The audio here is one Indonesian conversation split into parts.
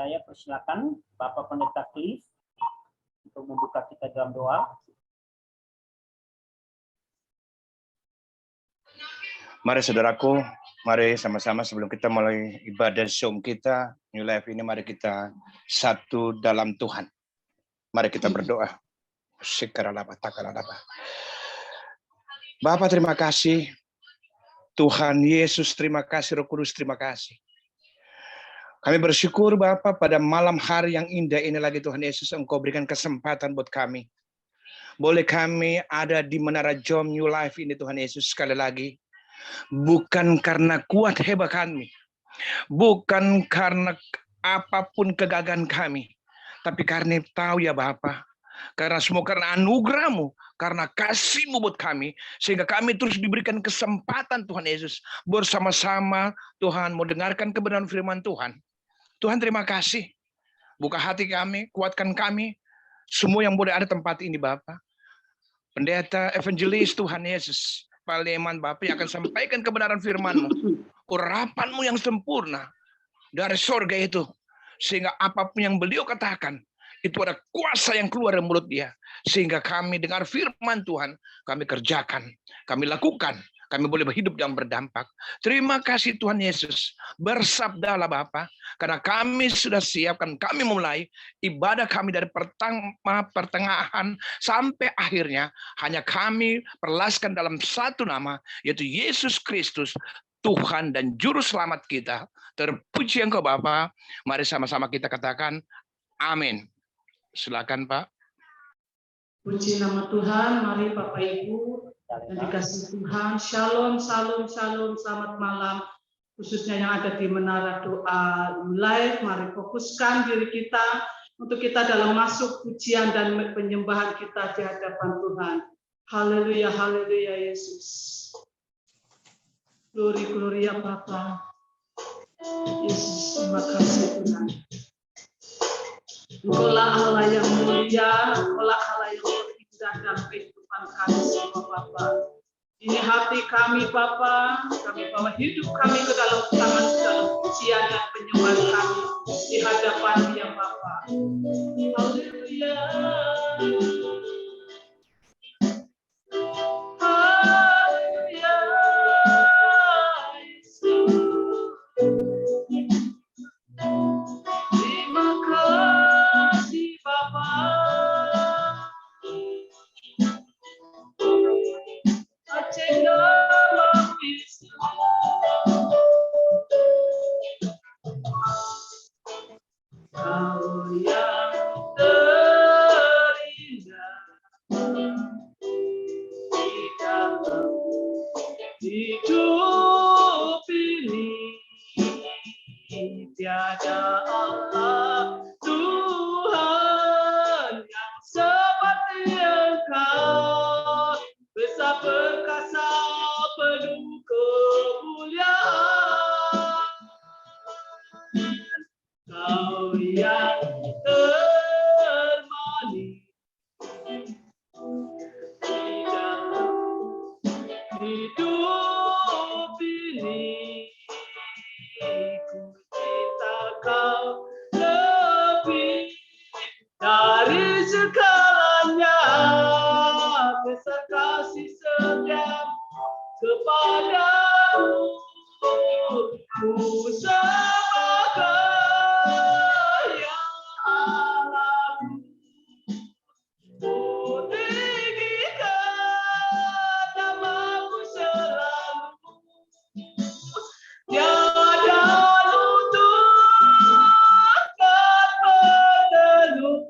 saya persilakan Bapak Pendeta Cliff untuk membuka kita dalam doa. Mari saudaraku, mari sama-sama sebelum kita mulai ibadah Zoom kita, New Life ini, mari kita satu dalam Tuhan. Mari kita berdoa. Bapak terima kasih. Tuhan Yesus terima kasih, Roh Kudus terima kasih. Kami bersyukur Bapak pada malam hari yang indah ini lagi Tuhan Yesus Engkau berikan kesempatan buat kami. Boleh kami ada di Menara Jom New Life ini Tuhan Yesus sekali lagi. Bukan karena kuat hebat kami. Bukan karena apapun kegagalan kami. Tapi karena tahu ya Bapa. Karena semua karena anugerah-Mu. Karena kasih-Mu buat kami. Sehingga kami terus diberikan kesempatan Tuhan Yesus. Bersama-sama Tuhan mau dengarkan kebenaran firman Tuhan. Tuhan terima kasih. Buka hati kami. Kuatkan kami. Semua yang boleh ada tempat ini Bapa. Pendeta evangelis Tuhan Yesus. Pak Leman Bapak yang akan sampaikan kebenaran firman-Mu. Urapan-Mu yang sempurna dari sorga itu. Sehingga apapun yang beliau katakan, itu ada kuasa yang keluar dari mulut dia. Sehingga kami dengar firman Tuhan, kami kerjakan, kami lakukan, kami boleh berhidup yang berdampak. Terima kasih Tuhan Yesus. Bersabdalah Bapa, karena kami sudah siapkan, kami mulai ibadah kami dari pertengahan sampai akhirnya. Hanya kami perlaskan dalam satu nama, yaitu Yesus Kristus, Tuhan dan Juru Selamat kita. Terpuji Engkau Bapa. Mari sama-sama kita katakan, amin. Silakan Pak. Puji nama Tuhan, mari Bapak Ibu yang dikasihi Tuhan. Shalom, shalom, shalom, selamat malam. Khususnya yang ada di Menara Doa Live, mari fokuskan diri kita untuk kita dalam masuk pujian dan penyembahan kita di hadapan Tuhan. Haleluya, haleluya Yesus. Glory, glory ya Bapa. Yesus, terima kasih Tuhan. Engkaulah Allah yang mulia, Engkaulah Allah yang terindah dalam kehidupan kami semua Bapa. Ini hati kami Bapa, kami bawa hidup kami ke dalam tangan, dalam pujian dan penyembahan kami di hadapan Dia Bapa. Haleluya. Haleluya. Terima kasih Bapa. Kau yang terindah di dalam hidup ini, tiada Allah Tuhan yang seperti Engkau, besar perkasa penuh kemuliaan. Kau yang termanis di dalam hidup ini, ku cinta Kau lebih dari segalanya, besar kasih setia kepadamu, ku sembah ya Allah, ku tinggikan namamu selalu, tiada lutut dan berteduh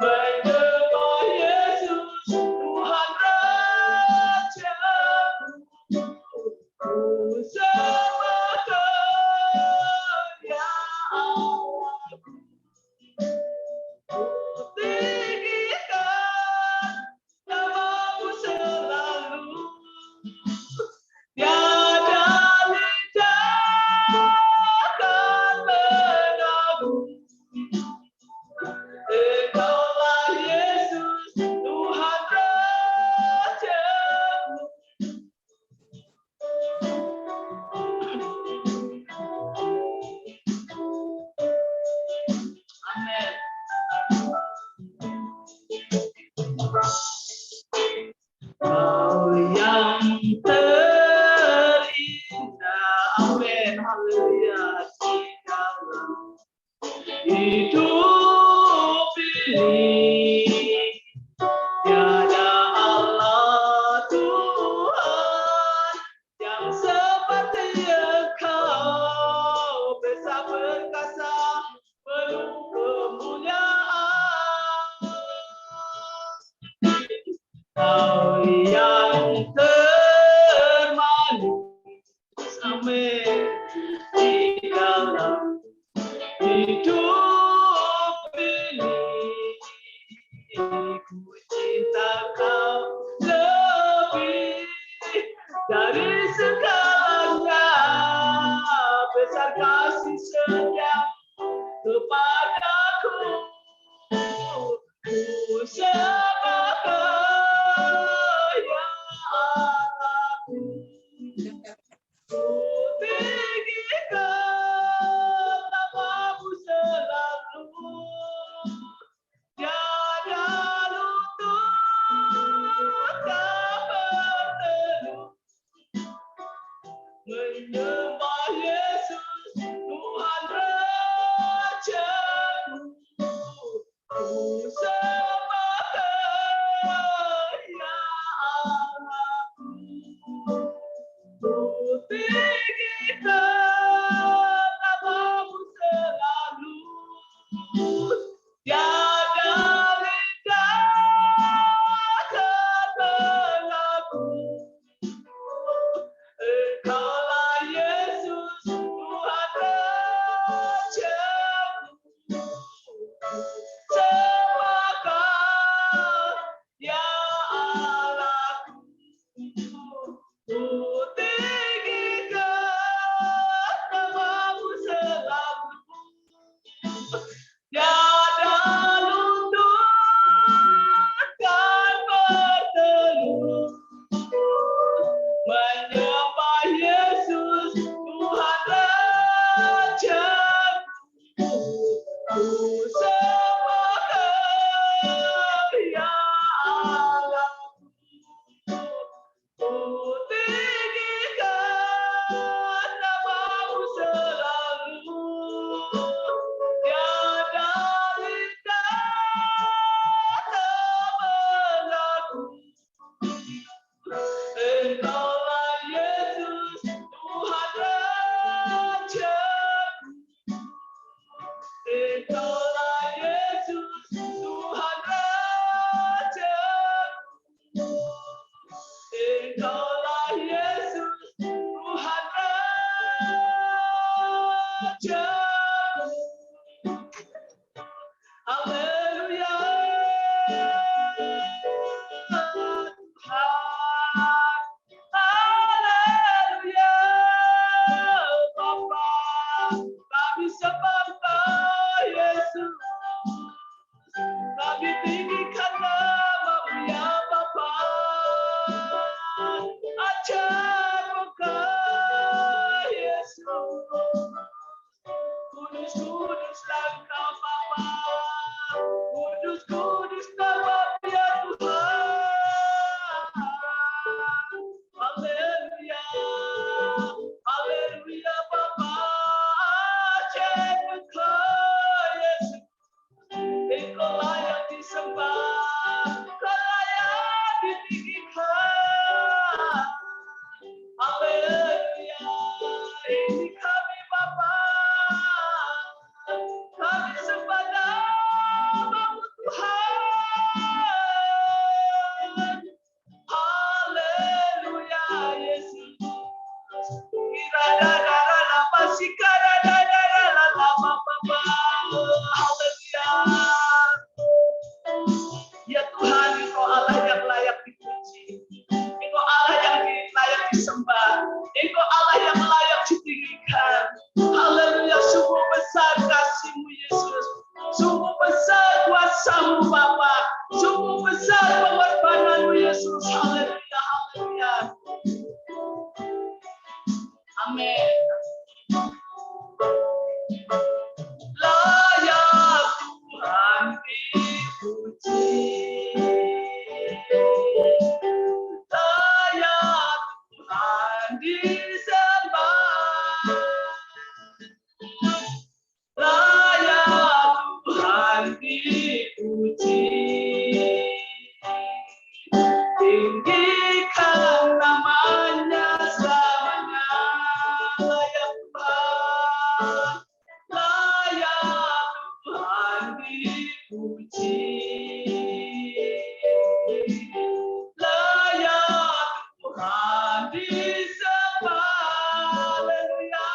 menyembah Yesus Tuhan Raja. pilih. Tiada Allah Tuhan yang seperti Engkau, besar perkasa penuh kemuliaan. Kau yang termanis, amin, di dalam hidup ini. Ku cinta Kau lebih dari segalanya, besar kasih setiamu kepadaku. Ku sembah Kau, ya Allahku. Ku tinggikan namamu selalu. Tiada lutut tak berteduh menyembah Yesus Tuhan Rajaku. Ku sembah Kau, ya Allahku. Ku tinggikan namamu selalu. Tiada lidah tak berlaku. Engkaulah Yesus Tuhan Rajaku. Sembah Kau, ya Allahku. Ku tinggikan namamu selalu. Tiada lutut kan berteduh menyembah Yesus Tuhan Rajaku. Ku sembah Kau, ya Allahku. Ku tinggikan namamu selalu. Tiada lidah tak berlaku. Engkaulah Yesus Tuhan Rajaku. Engkaulah Yesus Tuhan Rajaku. Engkaulah Yesus Tuhan Rajaku. Haleluya. Tuhan. Haleluya. Bapa, kami sembah Kau, Yesus. Kami tinggikan namamu, ya Bapa. Ajaib Kau, Yesus. Kudus, kuduslah Engkau Bapa. Kudus, kudus namamu, ya Tuhan. Haleluya. Haleluya Bapa. Ajaib Engkau, Yesus. Engkau layak disembah, Kau layak ditinggikan. Haleluya. Ini kami Bapa, kami sembah namamu Tuhan. Haleluya Yesus. Kira-dara masih kira-dara lama Bapa. Haleluya. dipuji. Tinggikan namanya selamanya, layak Tuhan, layak Tuhan dipuji. Layak Tuhan disembah, haleluya.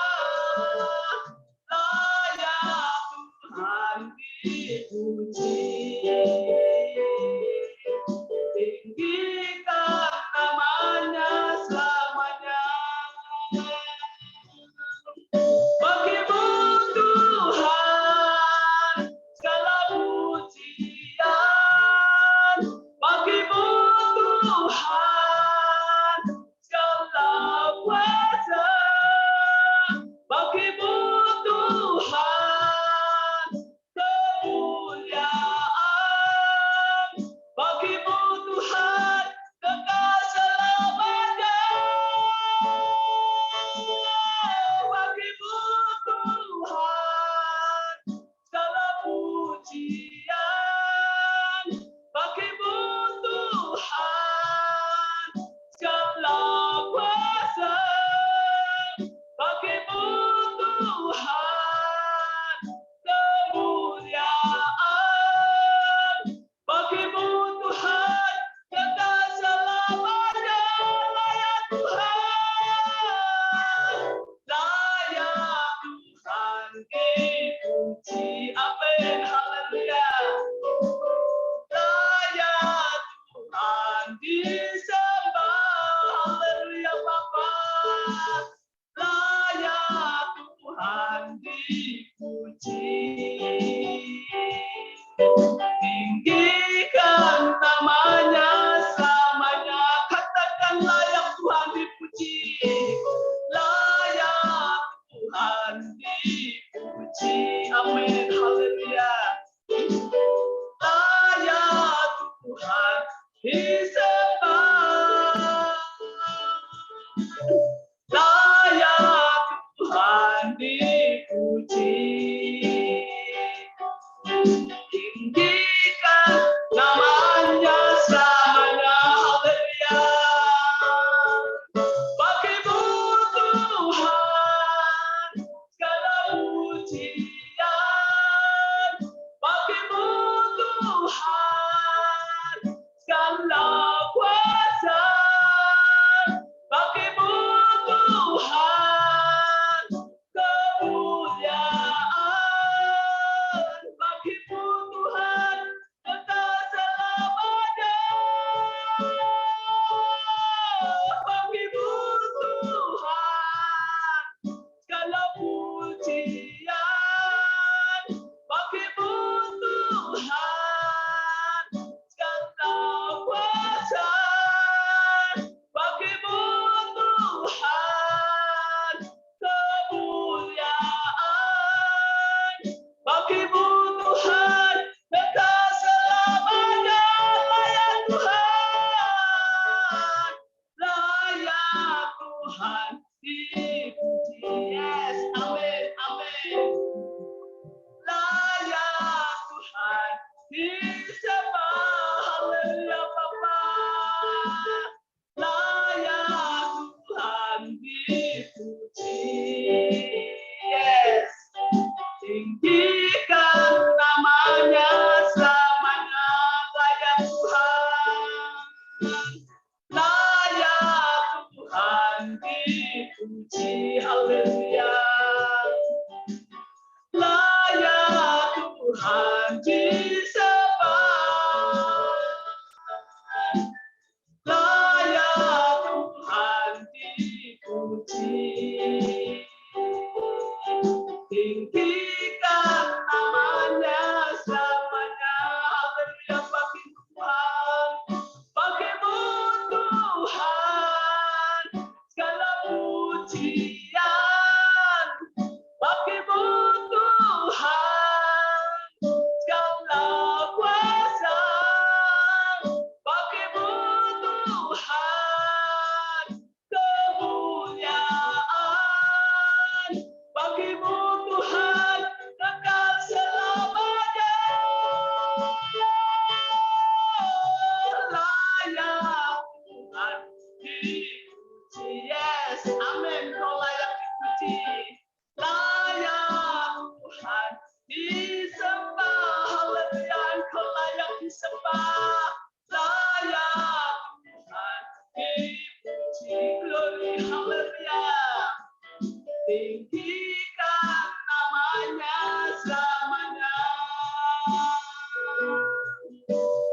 Layak Tuhan dipuji. Tinggikan namanya selamanya. Bagimu Tuhan segala pujian, bagimu Tuhan segala kuasa, bagimu Tuhan kemuliaan, bagimu Tuhan kekal selamanya. Bagimu Tuhan segala pujian, bagimu Tuhan segala kuasa, bagimu Tuhan kemuliaan, bagimu Tuhan kekal selamanya. Layak Tuhan, layak Tuhan dipuji. Amin, haleluya. Layak Tuhan disembah, haleluya Bapa. Layak Tuhan dipuji. Tinggikan namanya selamanya. Katakan layak Tuhan dipuji. Layak Tuhan dipuji. Amin. Haleluya. Layak Tuhan disembah. Layak Tuhan dipuji. Tinggikan namanya selamanya, haleluya. Bagimu Tuhan segala pujian, bagimu Tuhan segala kuasa, bagimu Tuhan kemuliaan, bagimu Tuhan kekal selamanya. Bagimu Tuhan segala pujian, bagimu Tuhan segala kuasa, bagimu Tuhan kemuliaan, bagimu Tuhan kekal selamanya. Layak Tuhan, layak Tuhan dipuji. Yes, amin, amin. Layak Tuhan disembah, haleluya Bapa. Layak Tuhan dipuji. Yes. Tinggikan namanya selamanya. Layak Tuhan, layak Tuhan dipuji. Haleluya. Layak Tuhan disembah, disembah, layak Tuhan dipuji, glory, haleluya. Tinggikan namanya selamanya.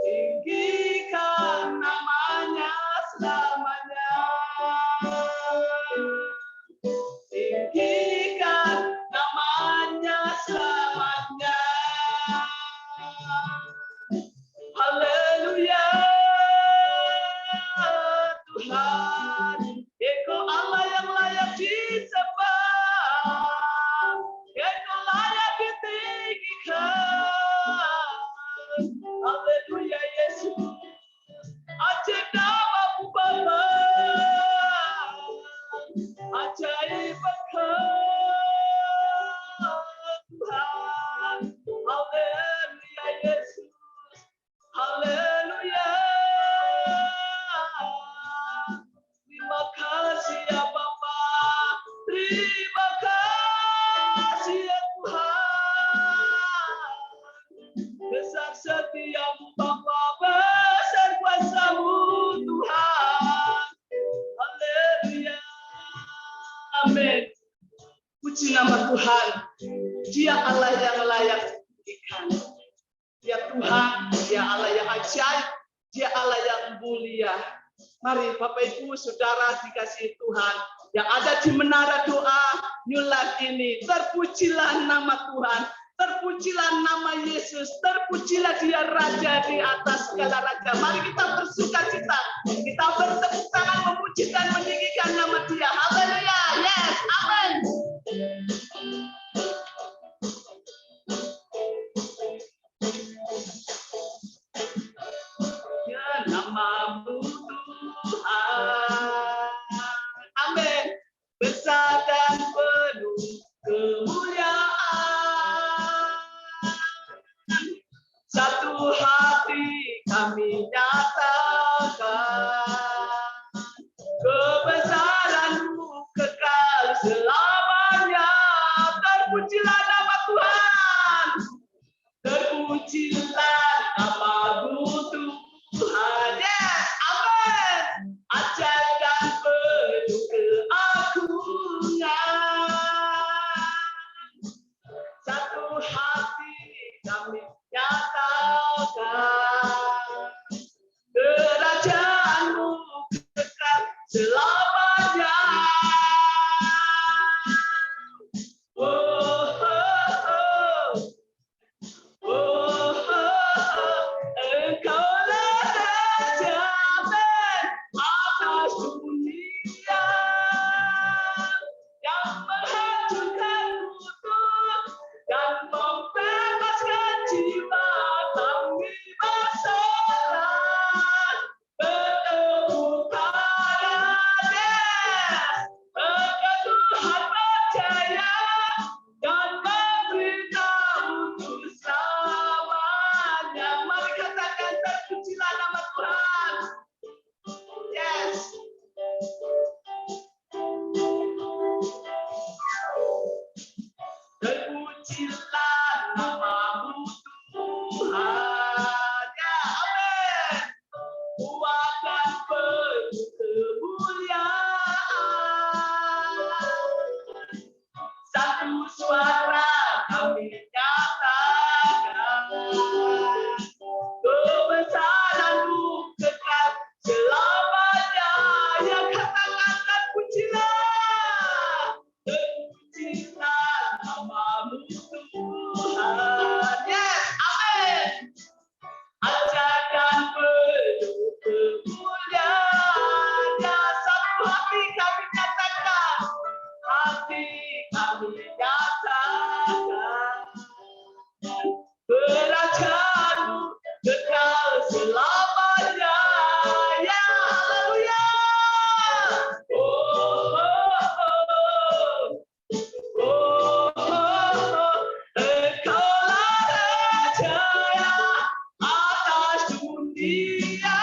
Tinggikan namanya selamanya. Tinggikan namanya selamanya. Haleluya. Tuhan, Engkau Allah yang layak disembah. Engkau layak ditinggikan. Haleluya Yesus. Ajaib namamu Bapa. Ajaib Engkau Tuhan. Haleluya Yesus. Haleluya. Terima kasih ya Bapa. Terima kasih ya Tuhan. Besar setiamu Bapa, besar kuasamu Tuhan. Haleluya. Amin. Puji nama Tuhan. Dia Allah yang layak ditinggikan. Dia Tuhan, dia Allah yang ajaib, dia Allah yang mulia. Mari Bapak Ibu Saudara dikasihi Tuhan yang ada di menara doa New Life ini, terpujilah nama Tuhan, terpujilah nama Yesus, terpujilah dia Raja di atas segala raja. Mari kita bersukacita, kita bertepuk tangan memuji dan meninggikan nama dia. Haleluya, yes, amin. Ya namamu Tuhan, amin. Besar dan penuh kemuliaan. Satu hati kami nyatakan, kebesaran-Mu kekal selamanya. Terpujilah nama Tuhan, terpujilah nama-Mu Tuhan. Yes, amin. Ajaib dan penuh keagungan. Satu hati kami nyatakan, kerajaan-Mu kekal selamanya. Oh, oh, oh, oh, Engkaulah Raja atas dunia yang menghancurkan kutub dan membebaskan jiwa kami masyarakat. Bertepuk tangan, yes. Engkau Tuhan percaya dan memberitahu untuk selamanya. Mari katakan terpujilah nama Tuhan. Yes. Terpujilah nama-Mu Tuhan. Ya, amin. Kuat dan penuh kemuliaan. Satu suara kami nyatakan, kebesaran-Mu kekal selamanya. Ya, katakan terpujilah, terpujilah nama-Mu Tuhan. Yes, amin. Ajaib dan penuh kemuliaan. Ya, satu hati kami nyatakan, hati kami nyatakan, kerajaan-Mu kekal selamanya. Ya, haleluya. Oh, oh, oh, oh, Engkaulah Raja atas dunia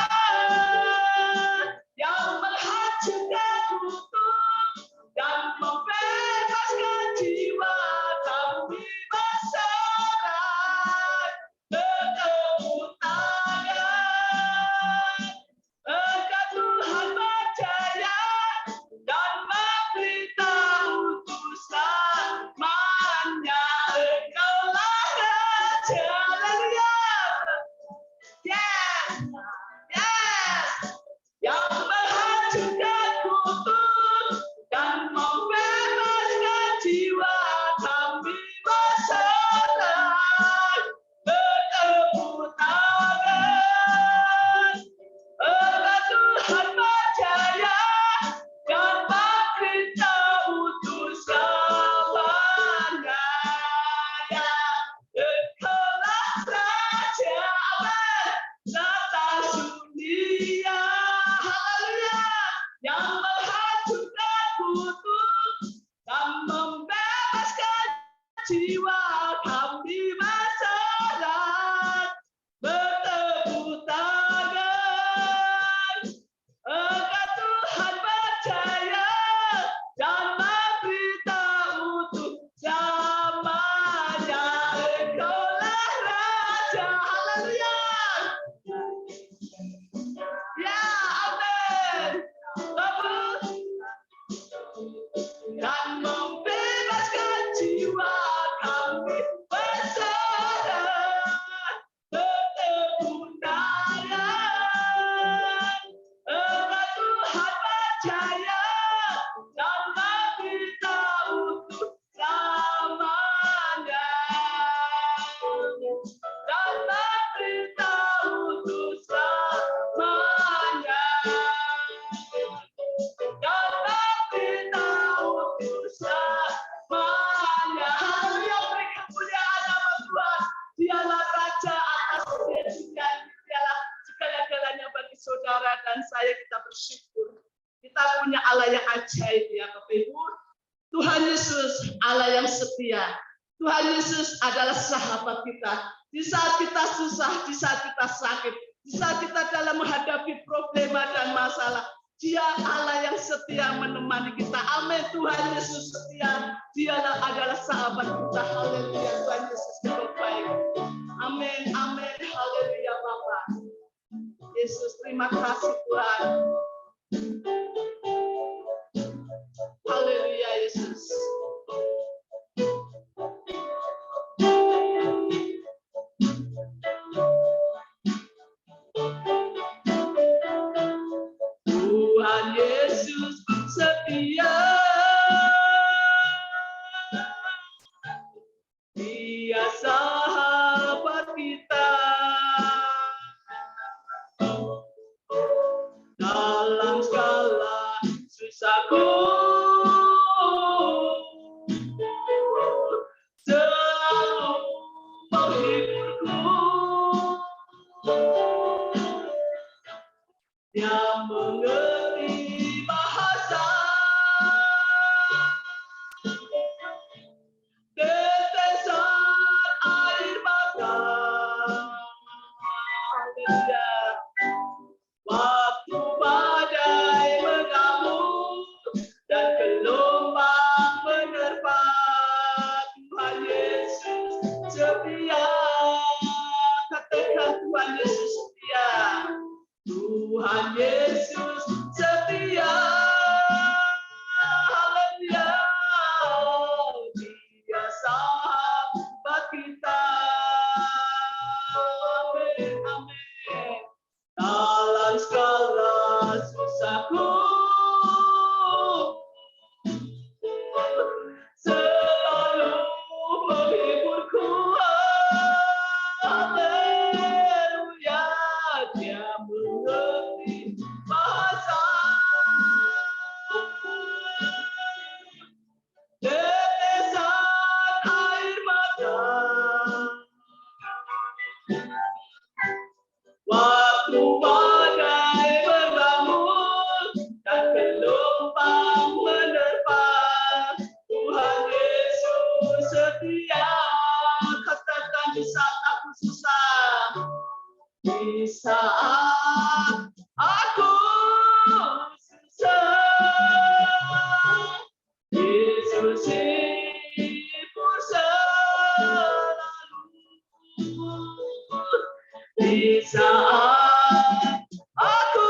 yang menghancurkan kutub dan membebaskan jiwa kami masyarakat. Bertepuk tangan. Haleluya. Ya, amin. Bagus. Dan membebaskan jiwa kami berserah kebenaran. Tuhan percaya dalam kita untuk selamanya. Dalam kita untuk selamanya. Dalam kita untuk selamanya. Haleluya, beri kemuliaan nama Tuhan. Dialah Raja atas dunia. Dialah segala-galanya bagi saudara dan saya. Kita bersyukur. Kita punya Allah yang ajaib ya Bapak Ibu. Tuhan Yesus Allah yang setia. Tuhan Yesus adalah sahabat kita. Di saat kita susah, di saat kita sakit, di saat kita dalam menghadapi problema dan masalah, Dia Allah yang setia menemani kita. Amin. Tuhan Yesus setia. Dialah adalah sahabat kita. Haleluya. Tuhan Yesus terbaik. Amin. Amin. Haleluya Bapak. Yesus, terima kasih Tuhan. Haleluya Yesus. Tuhan Yesus setia. Dia sahabat kita. Dalam segala susahku, selalu menghiburku. Dia mengerti bahasa tetesan air mata. Haleluya. Waktu badai mengamuk dan gelombang menerpa, Tuhan Yesus setia. Katakan Tuhan Yesus setia. Tuhan Yesus setia. Haleluya. Dia sahabat kita. Amin. Amin. Dalam segala susahku, selalu menghiburku. Haleluya. Dia mengerti bahasa tetesan air mata. Waktu badai mengamuk dan gelombang menerpa, Tuhan Yesus setia. Katakan di saat aku susah, di saat aku susah, Yesus hibur selalu. Di saat aku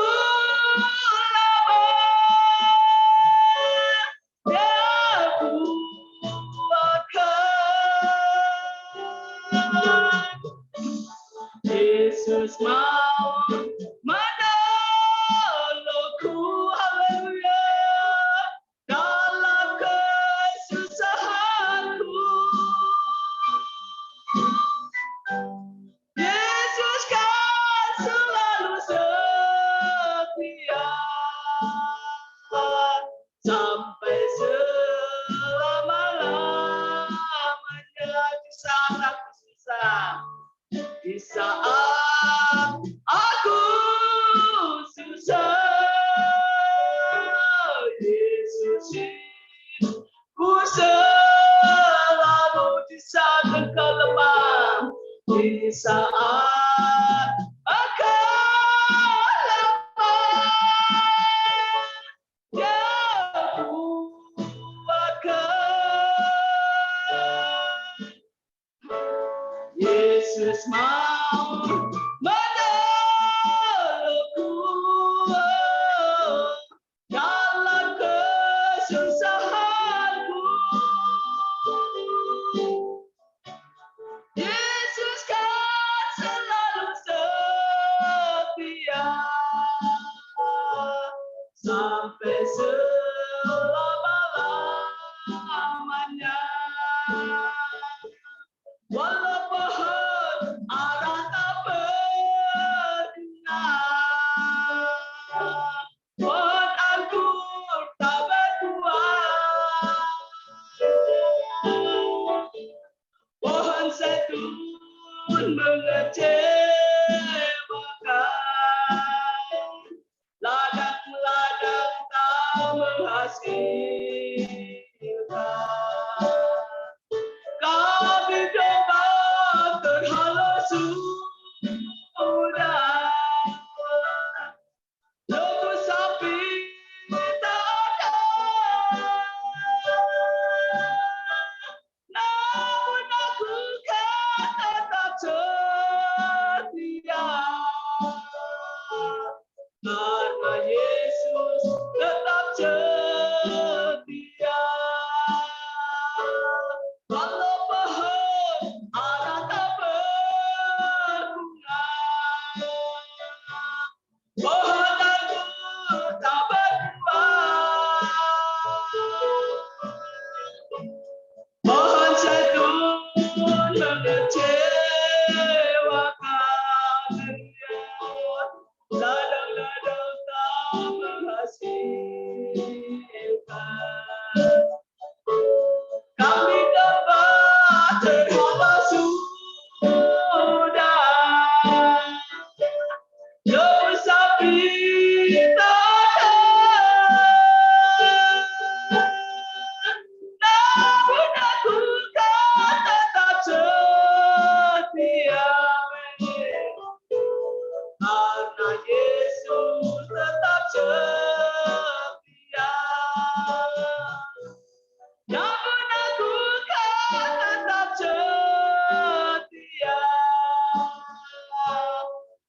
lemah, Dia kuatkan. Yesus mau menolongku. Haleluya. Dalam kesusahanku, Yesus kan selalu setia sampai selama-lamanya. Di saat aku susah, di saat aku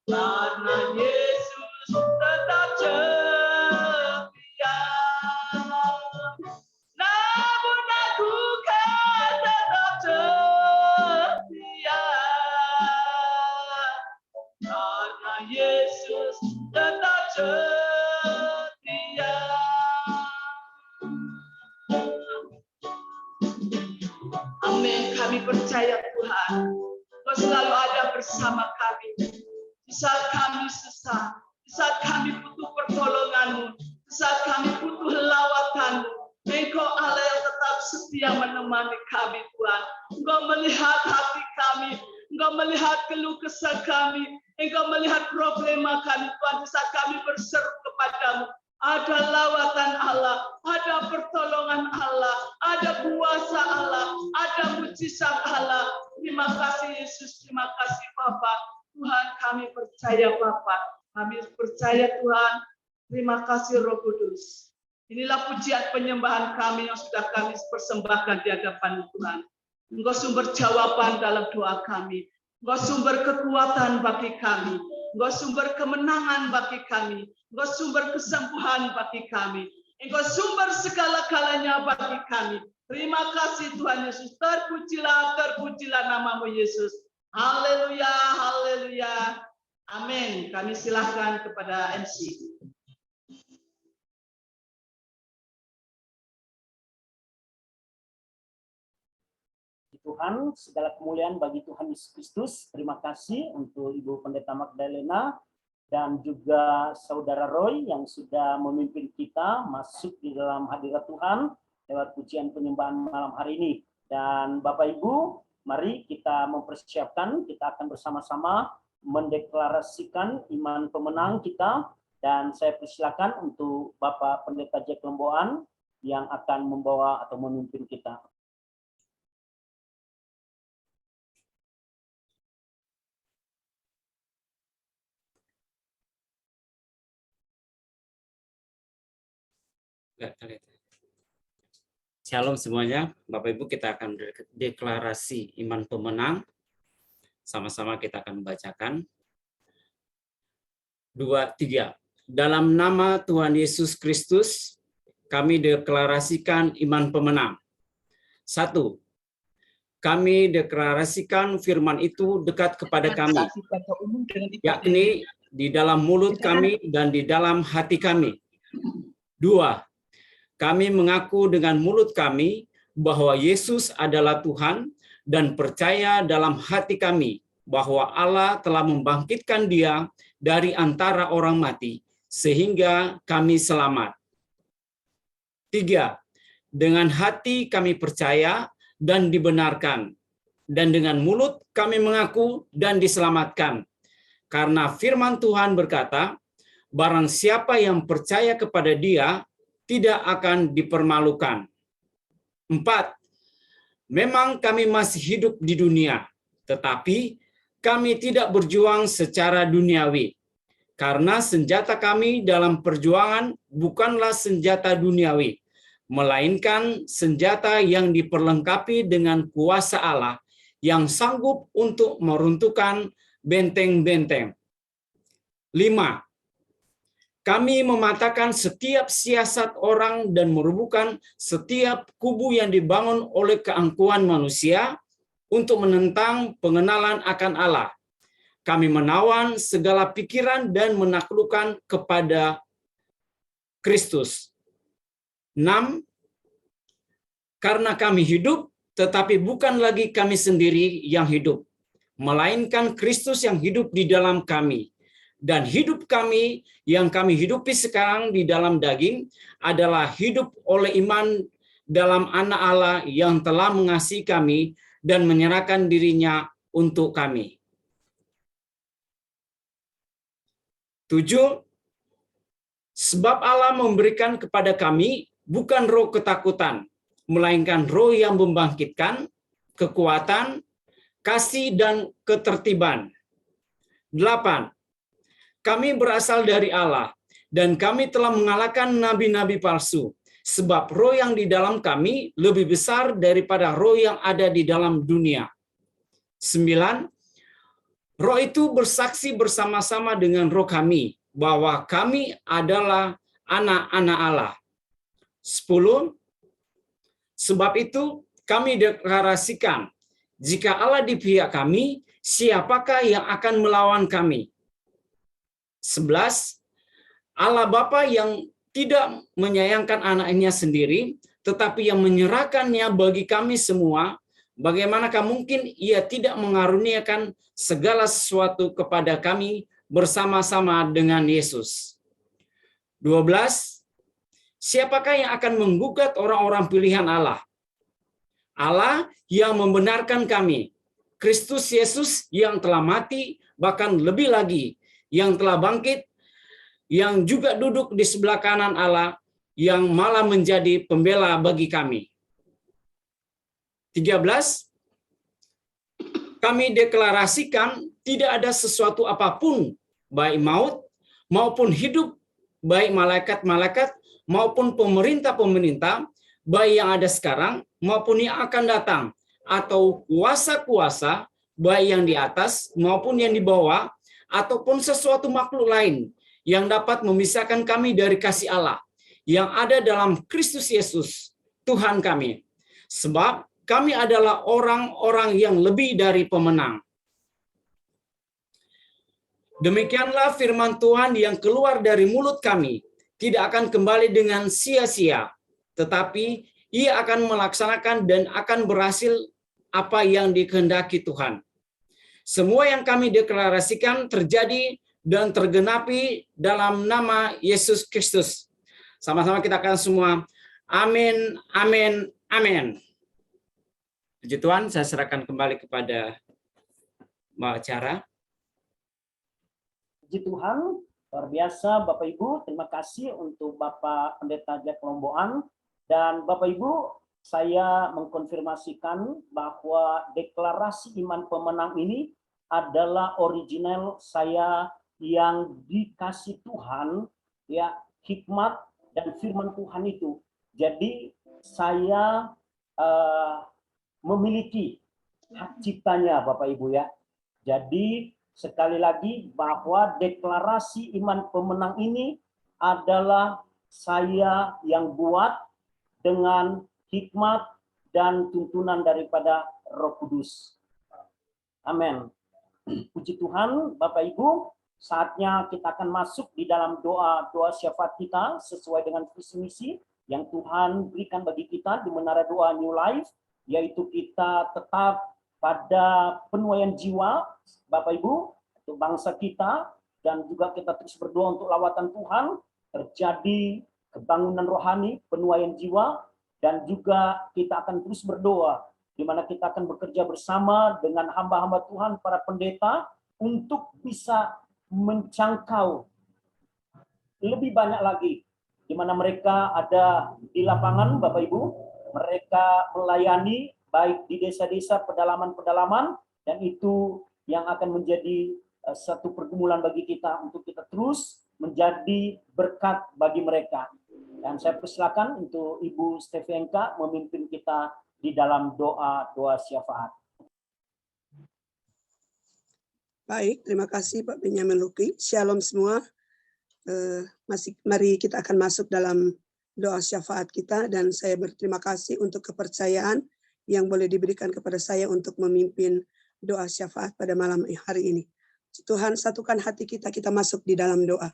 Karena Yesus tetap setia. Namun aku kan tetap setia. Karena Yesus tetap setia. Amin. Kami percaya Tuhan, Kau selalu ada bersama kami. Di saat kami susah, di saat kami butuh pertolongan-Mu, di saat kami butuh lawatan-Mu, Engkau Allah yang tetap setia menemani kami, Tuhan. Engkau melihat hati kami, Engkau melihat keluh kesah kami, Engkau melihat problema kami, Tuhan. Di saat kami berseru kepadamu, ada lawatan Allah, ada pertolongan Allah, ada kuasa Allah, ada mujizat Allah. Terima kasih Yesus, terima kasih Bapa. Tuhan, kami percaya Bapa, kami percaya Tuhan. Terima kasih Roh Kudus. Inilah pujian penyembahan kami yang sudah kami persembahkan di hadapan Tuhan. Engkau sumber jawaban dalam doa kami. Engkau sumber kekuatan bagi kami. Engkau sumber kemenangan bagi kami. Engkau sumber kesembuhan bagi kami. Engkau sumber segala-galanya bagi kami. Terima kasih Tuhan Yesus. Terpujilah, terpujilah namamu Yesus. Haleluya, haleluya. Amin. Kami silahkan kepada MC. Tuhan, segala kemuliaan bagi Tuhan Yesus Kristus. Terima kasih untuk Ibu Pendeta Magdalena dan juga Saudara Roy yang sudah memimpin kita masuk di dalam hadirat Tuhan lewat pujian penyembahan malam hari ini. Dan Bapak Ibu, mari kita mempersiapkan, kita akan bersama-sama mendeklarasikan iman pemenang kita. Dan saya persilakan untuk Bapak Pendeta Jack Lemboan yang akan membawa atau memimpin kita. Shalom semuanya, Bapak Ibu, kita akan deklarasi iman pemenang. Sama-sama kita akan membacakan. 2, 3. Dalam nama Tuhan Yesus Kristus, kami deklarasikan iman pemenang. 1. Kami deklarasikan firman itu dekat kepada kami, yakni di dalam mulut kami dan di dalam hati kami. 2. Kami mengaku dengan mulut kami bahwa Yesus adalah Tuhan dan percaya dalam hati kami bahwa Allah telah membangkitkan Dia dari antara orang mati sehingga kami selamat. 3. Dengan hati kami percaya dan dibenarkan, dan dengan mulut kami mengaku dan diselamatkan. Karena firman Tuhan berkata, barang siapa yang percaya kepada Dia tidak akan dipermalukan. 4. Memang kami masih hidup di dunia, tetapi kami tidak berjuang secara duniawi. Karena senjata kami dalam perjuangan bukanlah senjata duniawi, melainkan senjata yang diperlengkapi dengan kuasa Allah yang sanggup untuk meruntuhkan benteng-benteng. 5. Kami mematahkan setiap siasat orang dan merubuhkan setiap kubu yang dibangun oleh keangkuhan manusia untuk menentang pengenalan akan Allah. Kami menawan segala pikiran dan menaklukkan kepada Kristus. 6. Karena kami hidup, tetapi bukan lagi kami sendiri yang hidup, melainkan Kristus yang hidup di dalam kami. Dan hidup kami yang kami hidupi sekarang di dalam daging adalah hidup oleh iman dalam Anak Allah yang telah mengasihi kami dan menyerahkan dirinya untuk kami. 7. Sebab Allah memberikan kepada kami bukan roh ketakutan, melainkan roh yang membangkitkan, kekuatan, kasih, dan ketertiban. 8. Kami berasal dari Allah, dan kami telah mengalahkan nabi-nabi palsu, sebab roh yang di dalam kami lebih besar daripada roh yang ada di dalam dunia. 9. Roh itu bersaksi bersama-sama dengan roh kami bahwa kami adalah anak-anak Allah. 10. Sebab itu kami deklarasikan, jika Allah di pihak kami, siapakah yang akan melawan kami? 11. Allah Bapa yang tidak menyayangkan anaknya sendiri, tetapi yang menyerahkannya bagi kami semua, bagaimanakah mungkin ia tidak mengaruniakan segala sesuatu kepada kami bersama-sama dengan Yesus? 12. Siapakah yang akan menggugat orang-orang pilihan Allah? Allah yang membenarkan kami, Kristus Yesus yang telah mati, bahkan lebih lagi, yang telah bangkit, yang juga duduk di sebelah kanan Allah, yang malah menjadi pembela bagi kami. 13. Kami deklarasikan tidak ada sesuatu apapun, baik maut maupun hidup, baik malaikat-malaikat maupun pemerintah-pemerintah, baik yang ada sekarang maupun yang akan datang, atau kuasa-kuasa, baik yang di atas maupun yang di bawah, ataupun sesuatu makhluk lain yang dapat memisahkan kami dari kasih Allah yang ada dalam Kristus Yesus, Tuhan kami. Sebab kami adalah orang-orang yang lebih dari pemenang. Demikianlah firman Tuhan yang keluar dari mulut kami, tidak akan kembali dengan sia-sia, tetapi ia akan melaksanakan dan akan berhasil apa yang dikehendaki Tuhan. Semua yang kami deklarasikan terjadi dan tergenapi dalam nama Yesus Kristus. Sama-sama kita akan semua amin, amin, amin. Puji Tuhan, saya serahkan kembali kepada Mbak Cara. Puji Tuhan, luar biasa Bapak Ibu. Terima kasih untuk Bapak Pendeta Jack Lomboan. Dan Bapak Ibu, saya mengkonfirmasikan bahwa deklarasi iman pemenang ini adalah original saya yang dikasih Tuhan, ya, hikmat dan firman Tuhan itu. Jadi saya memiliki hak ciptanya Bapak Ibu ya. Jadi sekali lagi bahwa deklarasi iman pemenang ini adalah saya yang buat dengan hikmat dan tuntunan daripada Roh Kudus. Amin. Puji Tuhan, Bapak Ibu, saatnya kita akan masuk di dalam doa syafaat kita sesuai dengan visi misi yang Tuhan berikan bagi kita di Menara Doa New Life, yaitu kita tetap pada penuaian jiwa, Bapak Ibu, untuk bangsa kita, dan juga kita terus berdoa untuk lawatan Tuhan, terjadi kebangunan rohani, penuaian jiwa, dan juga kita akan terus berdoa, di mana kita akan bekerja bersama dengan hamba-hamba Tuhan, para pendeta, untuk bisa menjangkau lebih banyak lagi, di mana mereka ada di lapangan, Bapak Ibu, mereka melayani baik di desa-desa, pedalaman-pedalaman, dan itu yang akan menjadi satu pergumulan bagi kita untuk kita terus menjadi berkat bagi mereka. Dan saya persilakan untuk Ibu Stefanka memimpin kita di dalam doa syafaat. Baik, terima kasih Pak Benyamin Luki. Shalom semua. Mari kita akan masuk dalam doa syafaat kita, dan saya berterima kasih untuk kepercayaan yang boleh diberikan kepada saya untuk memimpin doa syafaat pada malam hari ini. Tuhan, satukan hati kita, kita masuk di dalam doa.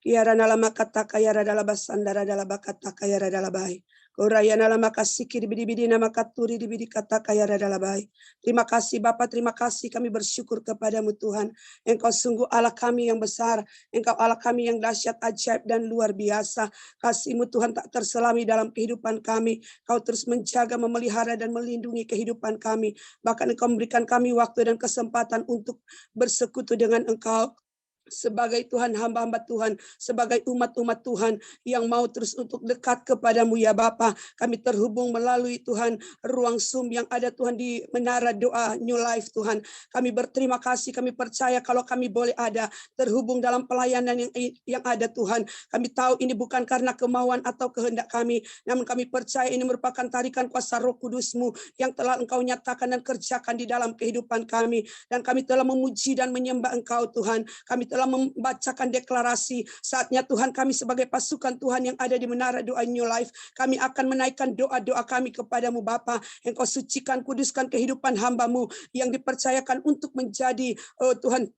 Kiara nalama kata kayara dalam basandara dalam bakata kayara dalam baik. Koraya nalama kasih bidi nama katuri bidi kata kayara dalam baik. Terima kasih Bapa, terima kasih, kami bersyukur kepadamu Tuhan. Engkau sungguh Allah kami yang besar, Engkau Allah kami yang dahsyat, ajaib dan luar biasa. Kasih-Mu Tuhan tak terselami dalam kehidupan kami. Kau terus menjaga, memelihara dan melindungi kehidupan kami. Bahkan Engkau memberikan kami waktu dan kesempatan untuk bersekutu dengan Engkau sebagai Tuhan, hamba-hamba Tuhan, sebagai umat-umat Tuhan yang mau terus untuk dekat kepadamu ya Bapa. Kami terhubung melalui Tuhan ruang Zoom yang ada Tuhan di Menara Doa New Life Tuhan. Kami berterima kasih, kami percaya kalau kami boleh ada terhubung dalam pelayanan yang ada Tuhan. Kami tahu ini bukan karena kemauan atau kehendak kami, namun kami percaya ini merupakan tarikan kuasa Roh Kudus-Mu yang telah Engkau nyatakan dan kerjakan di dalam kehidupan kami. Dan kami telah memuji dan menyembah Engkau Tuhan. Kami telah membacakan deklarasi. Saatnya Tuhan, kami sebagai pasukan Tuhan yang ada di Menara Doa New Life, kami akan menaikkan doa-doa kami kepadamu Bapa. Engkau sucikan, kuduskan kehidupan hamba-Mu yang dipercayakan untuk menjadi Tuhan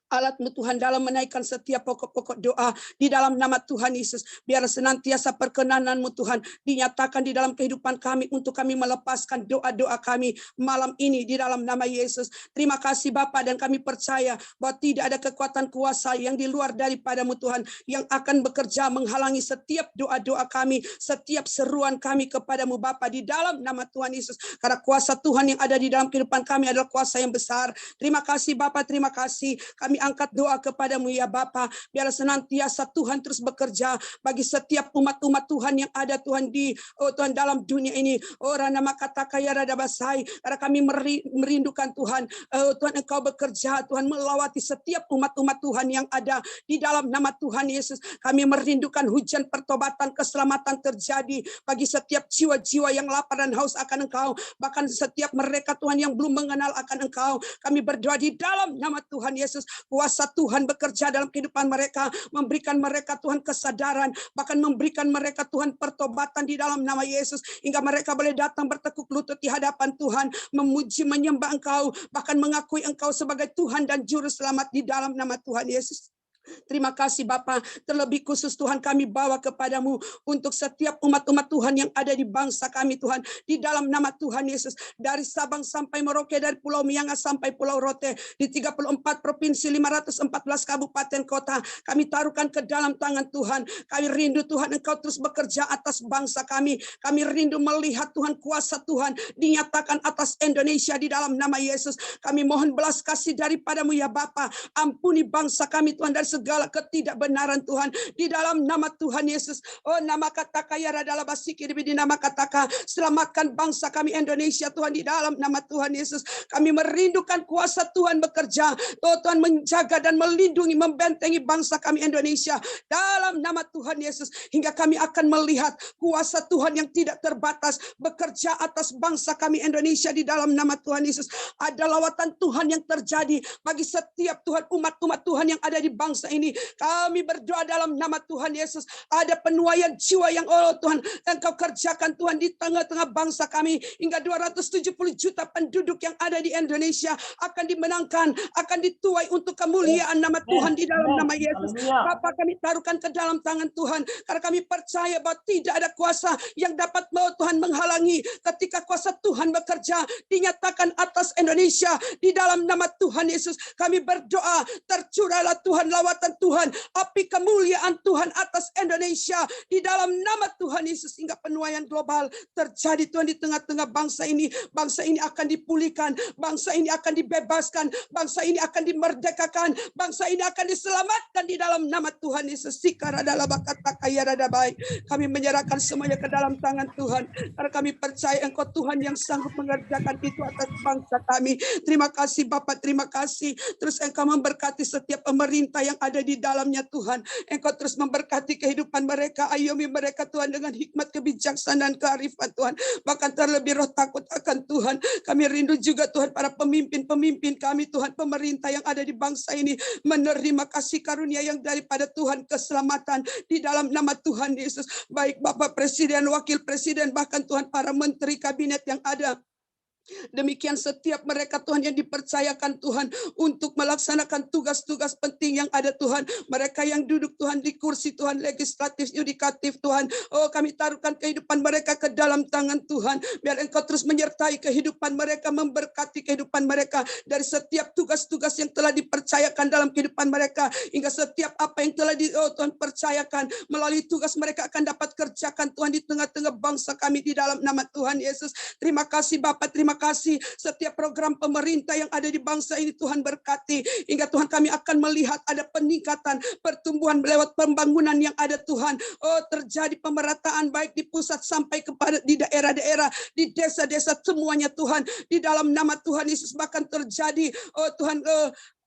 alat-Mu Tuhan dalam menaikkan setiap pokok-pokok doa di dalam nama Tuhan Yesus. Biar senantiasa perkenanan-Mu Tuhan dinyatakan di dalam kehidupan kami untuk kami melepaskan doa-doa kami malam ini di dalam nama Yesus. Terima kasih Bapa, dan kami percaya bahwa tidak ada kekuatan kuasa yang di luar daripada-Mu Tuhan yang akan bekerja menghalangi setiap doa-doa kami, setiap seruan kami kepadamu Bapa di dalam nama Tuhan Yesus. Karena kuasa Tuhan yang ada di dalam kehidupan kami adalah kuasa yang besar. Terima kasih Bapa, terima kasih. Kami angkat doa kepadamu ya Bapa, biar senantiasa Tuhan terus bekerja bagi setiap umat-umat Tuhan yang ada Tuhan di Tuhan dalam dunia ini. Rana makata kaya rada basai, karena kami merindukan Tuhan, Tuhan Engkau bekerja Tuhan melawati setiap umat-umat Tuhan yang ada di dalam nama Tuhan Yesus. Kami merindukan hujan pertobatan, keselamatan terjadi bagi setiap jiwa-jiwa yang lapar dan haus akan Engkau, bahkan setiap mereka Tuhan yang belum mengenal akan Engkau. Kami berdoa di dalam nama Tuhan Yesus. Kuasa Tuhan bekerja dalam kehidupan mereka, memberikan mereka Tuhan kesadaran, bahkan memberikan mereka Tuhan pertobatan di dalam nama Yesus, hingga mereka boleh datang bertekuk lutut di hadapan Tuhan, memuji, menyembah Engkau, bahkan mengakui Engkau sebagai Tuhan dan Juru Selamat di dalam nama Tuhan Yesus. Terima kasih Bapa, terlebih khusus Tuhan kami bawa kepadamu untuk setiap umat-umat Tuhan yang ada di bangsa kami Tuhan, di dalam nama Tuhan Yesus, dari Sabang sampai Merauke, dari Pulau Miangas sampai Pulau Rote, di 34 provinsi, 514 kabupaten kota, kami taruhkan ke dalam tangan Tuhan. Kami rindu Tuhan Engkau terus bekerja atas bangsa kami rindu melihat Tuhan kuasa Tuhan dinyatakan atas Indonesia di dalam nama Yesus. Kami mohon belas kasih daripadamu ya Bapa, ampuni bangsa kami Tuhan dari segala ketidakbenaran Tuhan di dalam nama Tuhan Yesus. Nama kata kaya adalah basiki di nama kata, selamatkan bangsa kami Indonesia Tuhan di dalam nama Tuhan Yesus. Kami merindukan kuasa Tuhan bekerja, Tuhan menjaga dan melindungi, membentengi bangsa kami Indonesia dalam nama Tuhan Yesus, hingga kami akan melihat kuasa Tuhan yang tidak terbatas bekerja atas bangsa kami Indonesia di dalam nama Tuhan Yesus. Ada lawatan Tuhan yang terjadi bagi setiap Tuhan umat-umat Tuhan yang ada di bangsa ini. Kami berdoa dalam nama Tuhan Yesus, ada penuaian jiwa yang Tuhan Engkau kerjakan Tuhan di tengah-tengah bangsa kami, hingga 270 juta penduduk yang ada di Indonesia akan dimenangkan, akan dituai untuk kemuliaan nama Tuhan di dalam nama Yesus. Bapa, kami taruhkan ke dalam tangan Tuhan, karena kami percaya bahwa tidak ada kuasa yang dapat Tuhan menghalangi ketika kuasa Tuhan bekerja dinyatakan atas Indonesia di dalam nama Tuhan Yesus. Kami berdoa, tercurahlah Tuhan lawatan Tuhan, api kemuliaan Tuhan atas Indonesia di dalam nama Tuhan Yesus, hingga penuaian global terjadi Tuhan di tengah-tengah bangsa ini. Bangsa ini akan dipulihkan, bangsa ini akan dibebaskan, bangsa ini akan dimerdekakan, bangsa ini akan diselamatkan di dalam nama Tuhan Yesus. Kami menyerahkan semuanya ke dalam tangan Tuhan, karena kami percaya Engkau Tuhan yang sanggup mengerjakan itu atas bangsa kami. Terima kasih Bapak, terima kasih. Terus Engkau memberkati setiap pemerintah yang ada di dalamnya Tuhan. Engkau terus memberkati kehidupan mereka, ayomi mereka Tuhan dengan hikmat, kebijaksanaan, kearifan Tuhan. Bahkan terlebih roh takut akan Tuhan. Kami rindu juga Tuhan para pemimpin-pemimpin kami Tuhan, pemerintah yang ada di bangsa ini menerima kasih karunia yang daripada Tuhan, keselamatan di dalam nama Tuhan Yesus. Baik Bapak Presiden, Wakil Presiden, bahkan Tuhan para menteri kabinet yang ada. Demikian setiap mereka Tuhan yang dipercayakan Tuhan untuk melaksanakan tugas-tugas penting yang ada Tuhan. Mereka yang duduk Tuhan di kursi Tuhan, legislatif, yudikatif Tuhan. Kami taruhkan kehidupan mereka ke dalam tangan Tuhan. Biar Engkau terus menyertai kehidupan mereka, memberkati kehidupan mereka dari setiap tugas-tugas yang telah dipercayakan dalam kehidupan mereka, hingga setiap apa yang telah Tuhan percayakan melalui tugas mereka akan dapat kerjakan Tuhan di tengah-tengah bangsa kami di dalam nama Tuhan Yesus. Terima kasih Bapak, terima berterima kasih setiap program pemerintah yang ada di bangsa ini Tuhan berkati. Hingga Tuhan kami akan melihat ada peningkatan pertumbuhan lewat pembangunan yang ada Tuhan. Oh, terjadi pemerataan baik di pusat sampai kepada di daerah-daerah, di desa-desa semuanya Tuhan. Di dalam nama Tuhan Yesus bahkan terjadi, oh Tuhan,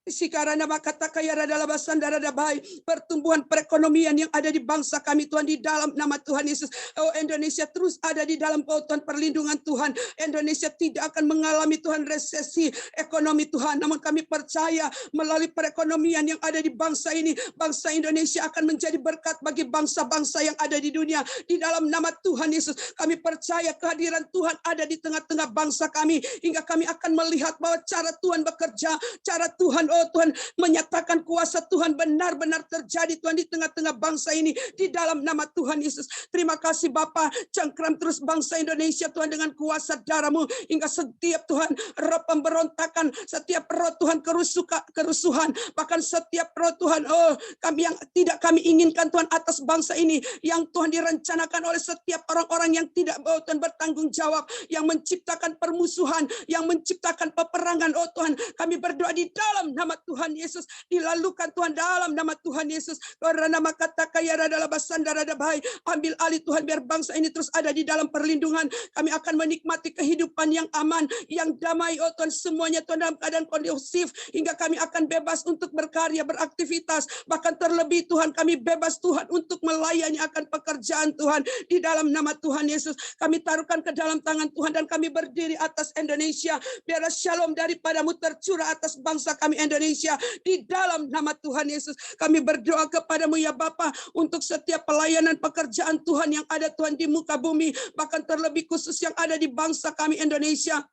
Sikarana makata kaya adalah basandara dabai, pertumbuhan perekonomian yang ada di bangsa kami Tuhan di dalam nama Tuhan Yesus. Oh, Indonesia terus ada di dalam Tuhan perlindungan Tuhan. Indonesia tidak akan mengalami Tuhan resesi ekonomi Tuhan, namun kami percaya melalui perekonomian yang ada di bangsa ini, bangsa Indonesia akan menjadi berkat bagi bangsa-bangsa yang ada di dunia. Di dalam nama Tuhan Yesus kami percaya kehadiran Tuhan ada di tengah-tengah bangsa kami, hingga kami akan melihat bahwa cara Tuhan bekerja, cara Tuhan, oh Tuhan, menyatakan kuasa Tuhan benar-benar terjadi Tuhan di tengah-tengah bangsa ini di dalam nama Tuhan Yesus. Terima kasih Bapa, cengkram terus bangsa Indonesia Tuhan dengan kuasa darah-Mu, hingga setiap Tuhan roh pemberontakan, setiap roh Tuhan kerusuhan, bahkan setiap roh Tuhan, oh kami yang tidak kami inginkan Tuhan atas bangsa ini, yang Tuhan direncanakan oleh setiap orang-orang yang tidak, oh Tuhan, bertanggung jawab, yang menciptakan permusuhan, yang menciptakan peperangan, oh Tuhan, kami berdoa di dalam nama Tuhan Yesus, dilalukan Tuhan dalam nama Tuhan Yesus. Karena nama kata kaya adalah basandara dabai, ambil alih Tuhan, biar bangsa ini terus ada di dalam perlindungan. Kami akan menikmati kehidupan yang aman, yang damai, oh Tuhan, semuanya Tuhan dalam keadaan kondusif, hingga kami akan bebas untuk berkarya, beraktivitas, bahkan terlebih Tuhan kami bebas Tuhan untuk melayani akan pekerjaan Tuhan di dalam nama Tuhan Yesus. Kami taruhkan ke dalam tangan Tuhan dan kami berdiri atas Indonesia, biarlah shalom daripadamu tercurah atas bangsa kami Indonesia di dalam nama Tuhan Yesus. Kami berdoa kepadamu ya Bapa untuk setiap pelayanan pekerjaan Tuhan yang ada Tuhan di muka bumi, bahkan terlebih khusus yang ada di bangsa kami Indonesia.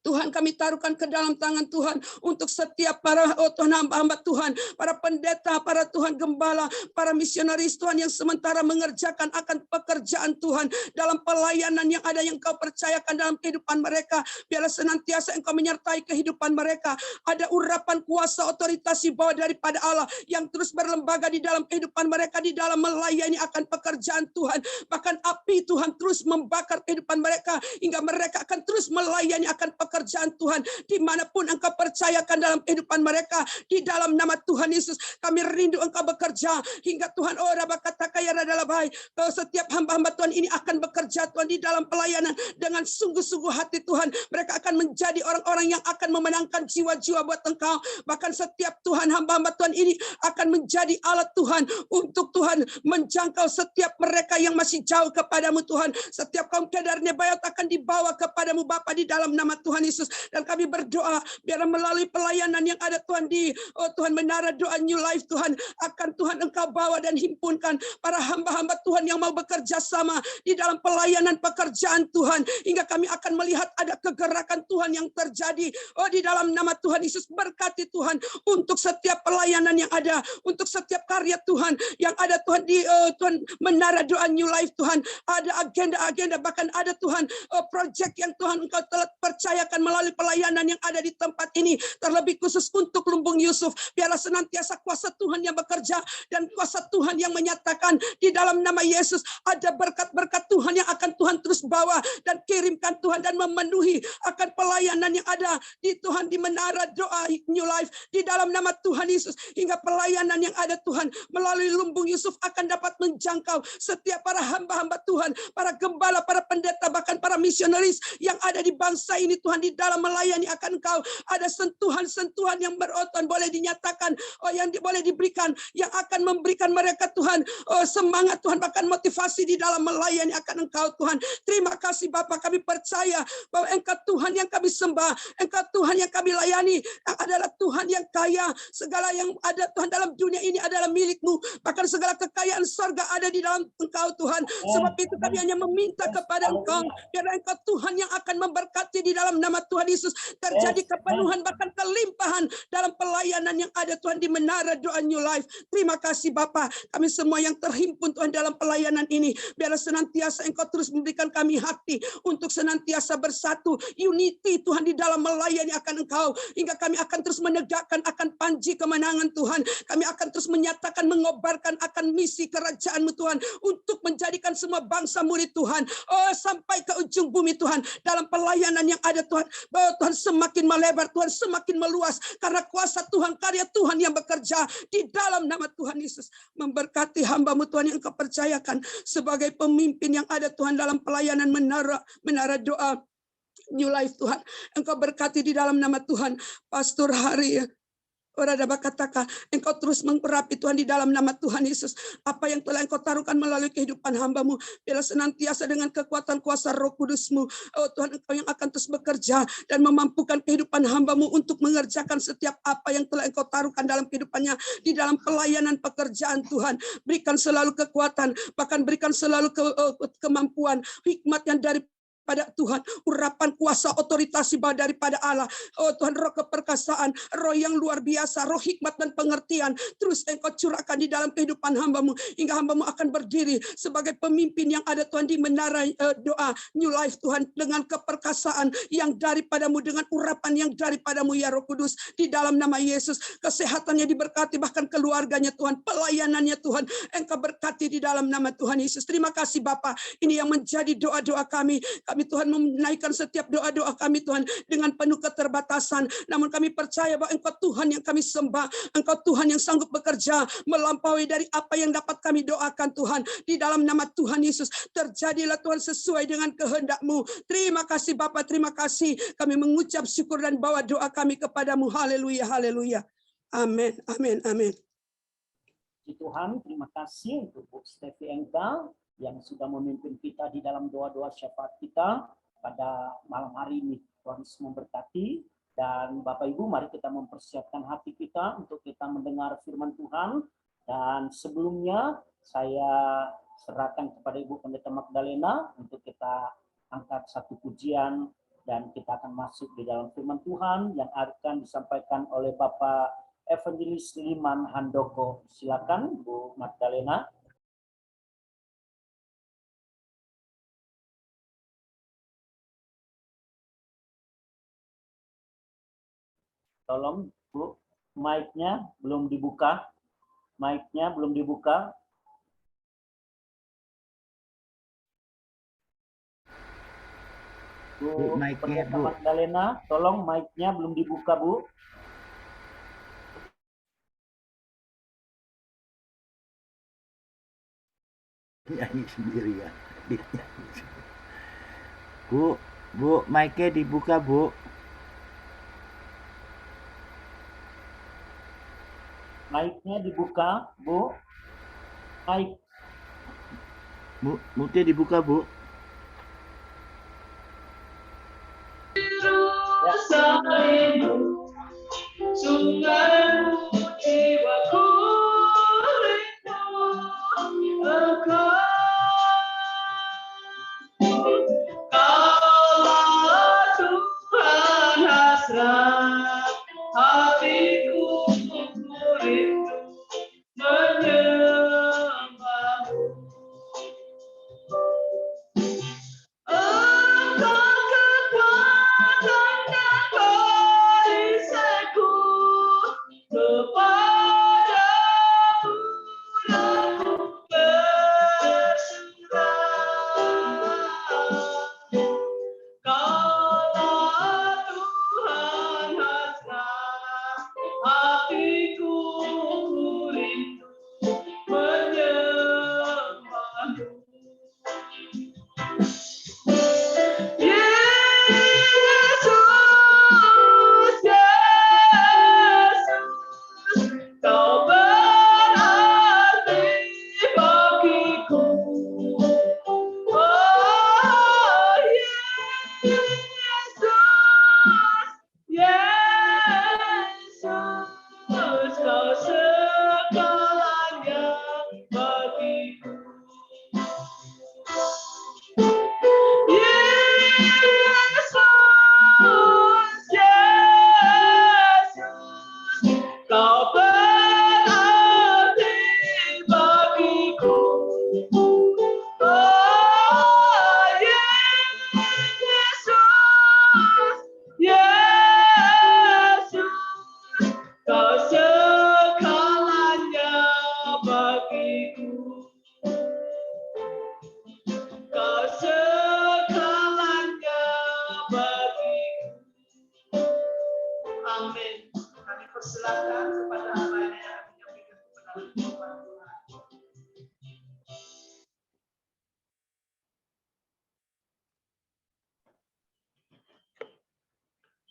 Tuhan, kami taruhkan ke dalam tangan Tuhan untuk setiap para Tuhan hamba-hamba Tuhan, para pendeta, para Tuhan gembala, para misionaris Tuhan yang sementara mengerjakan akan pekerjaan Tuhan dalam pelayanan yang ada yang Kau percayakan dalam kehidupan mereka. Biarlah senantiasa Engkau menyertai kehidupan mereka. Ada urapan kuasa otoritas di bawah daripada Allah yang terus berlembaga di dalam kehidupan mereka, di dalam melayani akan pekerjaan Tuhan. Bahkan api Tuhan terus membakar kehidupan mereka hingga mereka akan terus melayani akan pekerjaan Tuhan dimanapun Engkau percayakan dalam kehidupan mereka. Di dalam nama Tuhan Yesus kami rindu Engkau bekerja hingga Tuhan, oh rabakata kaya adalah baik, setiap hamba-hamba Tuhan ini akan bekerja Tuhan di dalam pelayanan dengan sungguh-sungguh hati Tuhan. Mereka akan menjadi orang-orang yang akan memenangkan jiwa-jiwa buat Engkau. Bahkan setiap Tuhan hamba-hamba Tuhan ini akan menjadi alat Tuhan untuk Tuhan menjangkau setiap mereka yang masih jauh kepadamu Tuhan. Setiap kaum kedar Nebayot akan dibawa kepadamu Bapa di dalam nama Tuhan Yesus. Dan kami berdoa biar melalui pelayanan yang ada Tuhan di Tuhan menara doa New Life Tuhan, akan Tuhan Engkau bawa dan himpunkan para hamba-hamba Tuhan yang mau bekerja sama di dalam pelayanan pekerjaan Tuhan, hingga kami akan melihat ada kegerakan Tuhan yang terjadi. Oh, di dalam nama Tuhan Yesus, berkati Tuhan untuk setiap pelayanan yang ada, untuk setiap karya Tuhan yang ada Tuhan di Tuhan menara doa New Life Tuhan. Ada agenda-agenda, bahkan ada Tuhan project yang Tuhan Engkau telah percayakan melalui pelayanan yang ada di tempat ini, terlebih khusus untuk Lumbung Yusuf. Biarlah senantiasa kuasa Tuhan yang bekerja dan kuasa Tuhan yang menyatakan di dalam nama Yesus ada berkat-berkat Tuhan yang akan Tuhan terus bawa dan kirimkan Tuhan, dan memenuhi akan pelayanan yang ada di Tuhan di menara doa New Life di dalam nama Tuhan Yesus, hingga pelayanan yang ada Tuhan melalui Lumbung Yusuf akan dapat menjangkau setiap para hamba-hamba Tuhan, para gembala, para pendeta, bahkan para misionaris yang ada di bangsa ini Tuhan. Di dalam melayani akan Engkau ada sentuhan-sentuhan yang beroton boleh dinyatakan, yang boleh diberikan, yang akan memberikan mereka Tuhan semangat Tuhan, bahkan motivasi di dalam melayani akan Engkau Tuhan. Terima kasih Bapa, kami percaya bahwa Engkau Tuhan yang kami sembah, Engkau Tuhan yang kami layani, yang adalah Tuhan yang kaya. Segala yang ada Tuhan dalam dunia ini adalah milik-Mu, bahkan segala kekayaan surga ada di dalam Engkau Tuhan. Sebab itu kami hanya meminta kepada Engkau, biar Engkau Tuhan yang akan memberkati di dalam nama Tuhan Yesus. Terjadi kepenuhan bahkan kelimpahan dalam pelayanan yang ada Tuhan di menara doa New Life. Terima kasih Bapa, kami semua yang terhimpun Tuhan dalam pelayanan ini, biarlah senantiasa Engkau terus memberikan kami hati untuk senantiasa bersatu, unity Tuhan di dalam melayani akan Engkau, hingga kami akan terus menegakkan akan panji kemenangan Tuhan. Kami akan terus menyatakan, mengobarkan akan misi kerajaan-Mu Tuhan, untuk menjadikan semua bangsa murid Tuhan, sampai ke ujung bumi Tuhan, dalam pelayanan yang ada Tuhan, bahwa Tuhan semakin melebar, Tuhan semakin meluas, karena kuasa Tuhan, karya Tuhan yang bekerja di dalam nama Tuhan Yesus. Memberkati hamba-Mu Tuhan yang Engkau percayakan sebagai pemimpin yang ada Tuhan dalam pelayanan menara doa New Life Tuhan. Engkau berkati di dalam nama Tuhan Pastor Hari. Katakan, Engkau terus mengurapi Tuhan di dalam nama Tuhan Yesus. Apa yang telah Engkau taruhkan melalui kehidupan hamba-Mu, biarlah senantiasa dengan kekuatan kuasa Roh Kudus-Mu, oh Tuhan, Engkau yang akan terus bekerja dan memampukan kehidupan hamba-Mu untuk mengerjakan setiap apa yang telah Engkau taruhkan dalam kehidupannya, di dalam pelayanan pekerjaan Tuhan. Berikan selalu kekuatan, bahkan berikan selalu kemampuan, hikmat yang dari pada Tuhan, urapan kuasa otoritas daripada Allah. Oh Tuhan, roh keperkasaan, roh yang luar biasa, roh hikmat dan pengertian, terus Engkau curahkan di dalam kehidupan hamba-Mu, hingga hamba-Mu akan berdiri sebagai pemimpin yang ada Tuhan di menara doa New Life Tuhan, dengan keperkasaan yang daripada-Mu, dengan urapan yang daripada-Mu ya Roh Kudus, di dalam nama Yesus. Kesehatannya diberkati, bahkan keluarganya Tuhan, pelayanannya Tuhan, Engkau berkati di dalam nama Tuhan Yesus. Terima kasih Bapa, ini yang menjadi doa-doa kami. Kami Tuhan menaikkan setiap doa-doa kami Tuhan dengan penuh keterbatasan. Namun kami percaya bahwa Engkau Tuhan yang kami sembah. Engkau Tuhan yang sanggup bekerja melampaui dari apa yang dapat kami doakan Tuhan. Di dalam nama Tuhan Yesus, terjadilah Tuhan sesuai dengan kehendak-Mu. Terima kasih Bapa, terima kasih. Kami mengucap syukur dan bawa doa kami kepadamu. Haleluya, haleluya. Amin, amin, amin. Tuhan, terima kasih untuk Bu Stevi Engkau yang sudah memimpin kita di dalam doa-doa syafaat kita pada malam hari ini. Tuhan Yesus memberkati. Dan Bapak Ibu, mari kita mempersiapkan hati kita untuk kita mendengar firman Tuhan. Dan sebelumnya saya serahkan kepada Ibu Pendeta Magdalena untuk kita angkat satu pujian dan kita akan masuk di dalam firman Tuhan yang akan disampaikan oleh Bapak Evangelis Liman Handoko. Silakan Bu Magdalena. Tolong Bu, mic-nya belum dibuka. Mic-nya belum dibuka. Bu mic-nya, Bu Bu. Magdalena, tolong mic-nya belum dibuka, Bu. Nyanyi sendiri ya. Bu, mic-nya dibuka, Bu. Mic-nya dibuka, Bu. Mic. Mic-nya dibuka, Bu.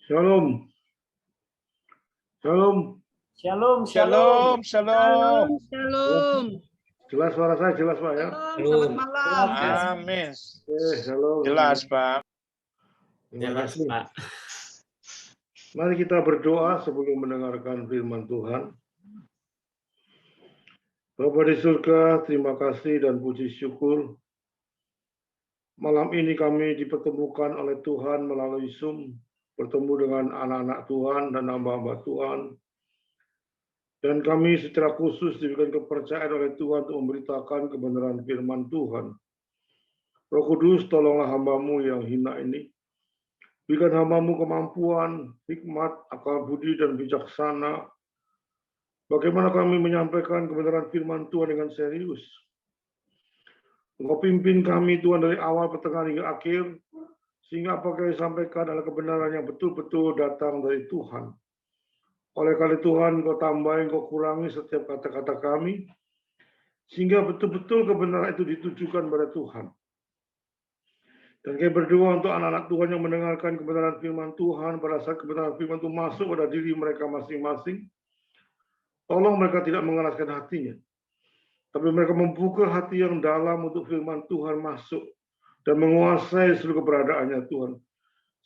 Shalom. Shalom. Shalom, shalom. Shalom, shalom. Shalom. Jelas suara saya, jelas Pak ya? Shalom, selamat malam. Amin. Shalom. Jelas, Pak. Terima Jelas, kasih. Pak. Mari kita berdoa sebelum mendengarkan firman Tuhan. Bapa di surga, terima kasih dan puji syukur. Malam ini kami dipertemukan oleh Tuhan melalui Zoom, bertemu dengan anak-anak Tuhan dan hamba-hamba Tuhan. Dan kami secara khusus diberikan kepercayaan oleh Tuhan untuk memberitakan kebenaran firman Tuhan. Roh Kudus, tolonglah hamba-Mu yang hina ini. Berikan hamba-Mu kemampuan, hikmat, akal budi, dan bijaksana. Bagaimana kami menyampaikan kebenaran firman Tuhan dengan serius. Engkau pimpin kami Tuhan dari awal, pertengahan, hingga akhir. Sehingga apa yang kami sampaikan adalah kebenaran yang betul-betul datang dari Tuhan. Oleh karena Tuhan, Engkau tambahin, Engkau kurangi setiap kata-kata kami. Sehingga betul-betul kebenaran itu ditujukan pada Tuhan. Dan kami berdoa untuk anak-anak Tuhan yang mendengarkan kebenaran firman Tuhan, pada saat kebenaran firman itu masuk pada diri mereka masing-masing, tolong mereka tidak mengeraskan hatinya, tapi mereka membuka hati yang dalam untuk firman Tuhan masuk dan menguasai seluruh keberadaannya Tuhan.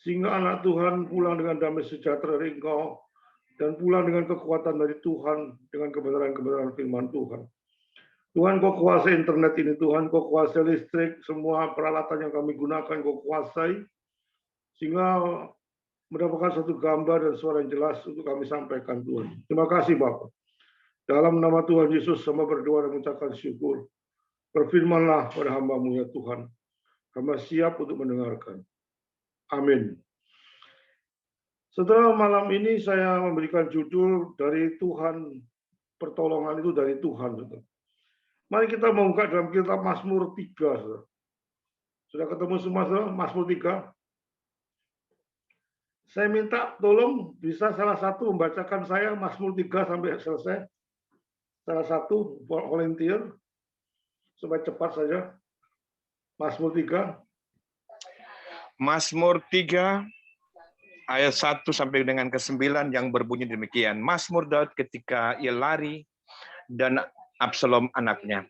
Sehingga anak Tuhan pulang dengan damai sejahtera dari Engkau, dan pulang dengan kekuatan dari Tuhan, dengan kebenaran-kebenaran firman Tuhan. Tuhan, Kau kuasai internet ini, Tuhan, Kau kuasai listrik, semua peralatan yang kami gunakan, Kau kuasai, sehingga mendapatkan satu gambar dan suara yang jelas untuk kami sampaikan, Tuhan. Terima kasih, Bapak. Dalam nama Tuhan Yesus, sama berdoa dan mengucapkan syukur. Berfirmanlah pada hamba-Mu ya Tuhan. Hamba siap untuk mendengarkan. Amin. Setelah malam ini saya memberikan judul dari Tuhan, pertolongan itu dari Tuhan. Mari kita membuka dalam kitab Mazmur 3. Sudah ketemu semua, Mazmur 3? Saya minta tolong bisa salah satu membacakan saya Mazmur 3 sampai selesai. Salah satu volunteer supaya cepat saja. Mazmur 3. Mazmur 3 ayat 1 sampai dengan ke-9 yang berbunyi demikian. Mazmur Daud ketika ia lari dan Absalom anaknya.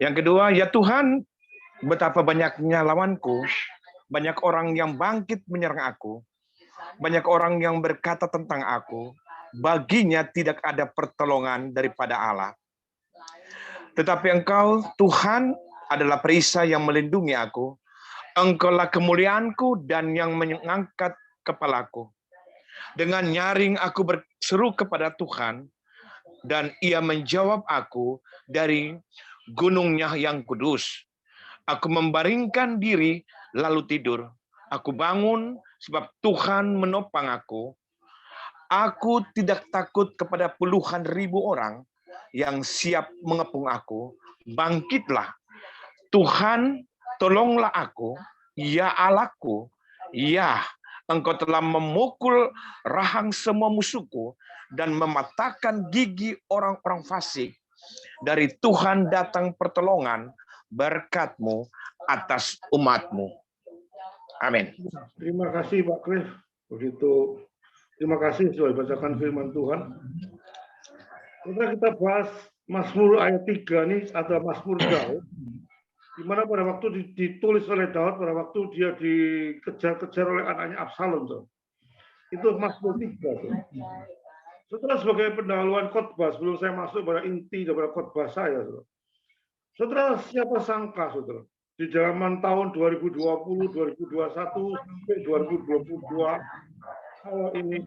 Yang kedua, ya Tuhan, betapa banyaknya lawanku, banyak orang yang bangkit menyerang aku, banyak orang yang berkata tentang aku, baginya tidak ada pertolongan daripada Allah. Tetapi Engkau, Tuhan, adalah perisai yang melindungi aku. Engkaulah kemuliaanku dan yang mengangkat kepalaku. Dengan nyaring aku berseru kepada Tuhan, dan Ia menjawab aku dari gunungnya yang kudus. Aku membaringkan diri lalu tidur. Aku bangun sebab Tuhan menopang aku. Aku tidak takut kepada puluhan ribu orang yang siap mengepung aku. Bangkitlah, Tuhan, tolonglah aku, ya Allahku. Ya, Engkau telah memukul rahang semua musuhku dan mematahkan gigi orang-orang fasik. Dari Tuhan datang pertolongan, berkat-Mu atas umat-Mu. Amin. Terima kasih Pak Cliff. Begitu. Terima kasih sudah dibacakan firman Tuhan. Kita bahas Mazmur ayat 3 ini, ada Mazmur Daud, di mana pada waktu ditulis oleh Daud, pada waktu dia dikejar-kejar oleh anaknya Absalom. Itu Mazmur 3. Setelah sebagai pendahuluan khotbah, sebelum saya masuk pada inti daripada khotbah saya, saudara, siapa sangka, saudara, di zaman tahun 2020, 2021 sampai 2022 ini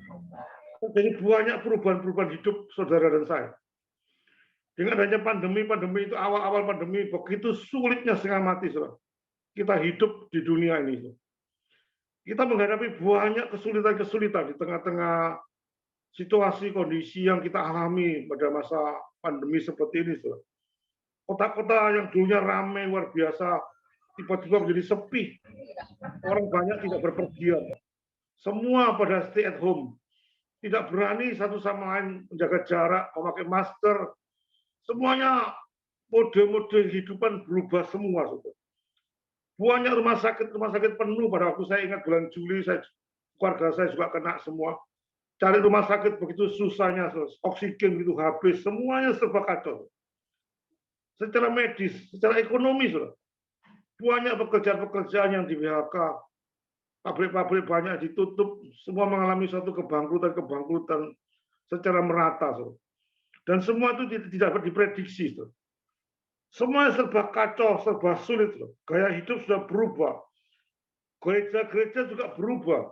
terjadi banyak perubahan-perubahan hidup saudara dan saya. Dengan adanya pandemi itu awal-awal pandemi begitu sulitnya setengah mati, saudara. Kita hidup di dunia ini. Kita menghadapi banyak kesulitan-kesulitan di tengah-tengah situasi kondisi yang kita alami pada masa pandemi seperti ini, saudara. Kota-kota yang dulunya ramai luar biasa tiba-tiba menjadi sepi. Orang banyak tidak berpergian. Semua pada stay at home. Tidak berani satu sama lain menjaga jarak, memakai masker. Semuanya mode-mode kehidupan berubah semua, saudara. Banyak rumah sakit penuh pada waktu saya ingat bulan Juli saya keluarga saya juga kena semua. Cari rumah sakit begitu susahnya, oksigen begitu habis, semuanya serba kacau. Secara medis, secara ekonomi, banyak pekerjaan-pekerjaan yang di PHK, pabrik-pabrik banyak ditutup, semua mengalami suatu kebangkrutan secara merata. Dan semua itu tidak dapat diprediksi. Semua serba kacau, serba sulit. Gaya hidup sudah berubah. Gereja-gereja juga berubah.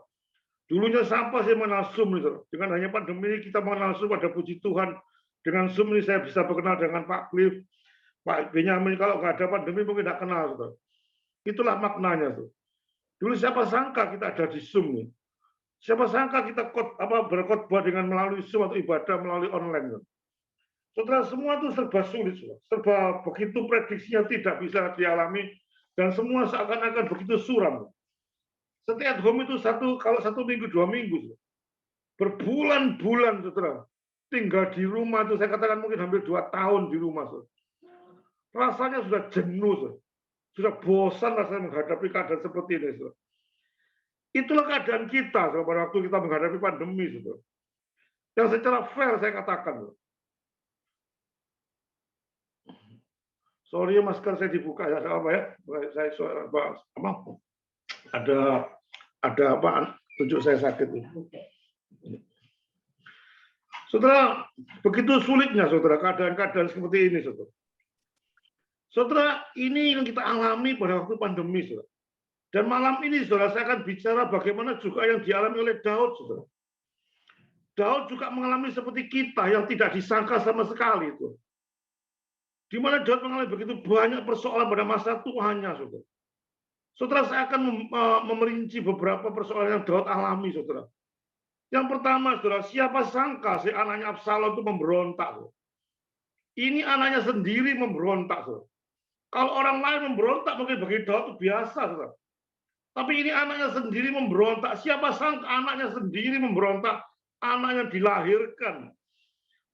Dulunya sampah saya mengenal Zoom. Dengan hanya pandemi ini kita mengenal Zoom, ada puji Tuhan. Dengan Zoom ini saya bisa berkenal dengan Pak Cliff, Pak Benyamin. Kalau nggak ada pandemi mungkin nggak kenal. Itulah maknanya. Dulu siapa sangka kita ada di Zoom nih. Siapa sangka kita berkhotbah dengan melalui Zoom atau ibadah melalui online. Saudara, semua itu serba sulit. Serba begitu prediksinya tidak bisa dialami. Dan semua seakan-akan begitu suram. Stay at home itu kalau 1 minggu, 2 minggu. Berbulan-bulan, saudara. Tinggal di rumah itu, saya katakan mungkin hampir 2 tahun di rumah. Saudara. Rasanya sudah jenuh. Saudara. Sudah bosan rasanya menghadapi keadaan seperti ini. Saudara. Itulah keadaan kita saudara, pada waktu kita menghadapi pandemi. Saudara. Yang secara fair saya katakan. Saudara. Sorry masker saya dibuka ya, apa ya? Saya ada apaan? Tunjuk saya sakit. Saudara, begitu sulitnya saudara keadaan-keadaan seperti ini saudara. Saudara, ini yang kita alami pada waktu pandemi saudara. Dan malam ini saudara saya akan bicara bagaimana juga yang dialami oleh Daud saudara. Daud juga mengalami seperti kita yang tidak disangka sama sekali itu. Di mana Daud mengalami begitu banyak persoalan pada masa tuanya saudara. Saudara, saya akan memerinci beberapa persoalan yang Daud alami, saudara. Yang pertama, saudara, siapa sangka si anaknya Absalom itu memberontak. Saudara. Ini anaknya sendiri memberontak. Saudara. Kalau orang lain memberontak, mungkin bagi Daud itu biasa. Saudara. Tapi ini anaknya sendiri memberontak. Siapa sangka anaknya sendiri memberontak. Anaknya dilahirkan.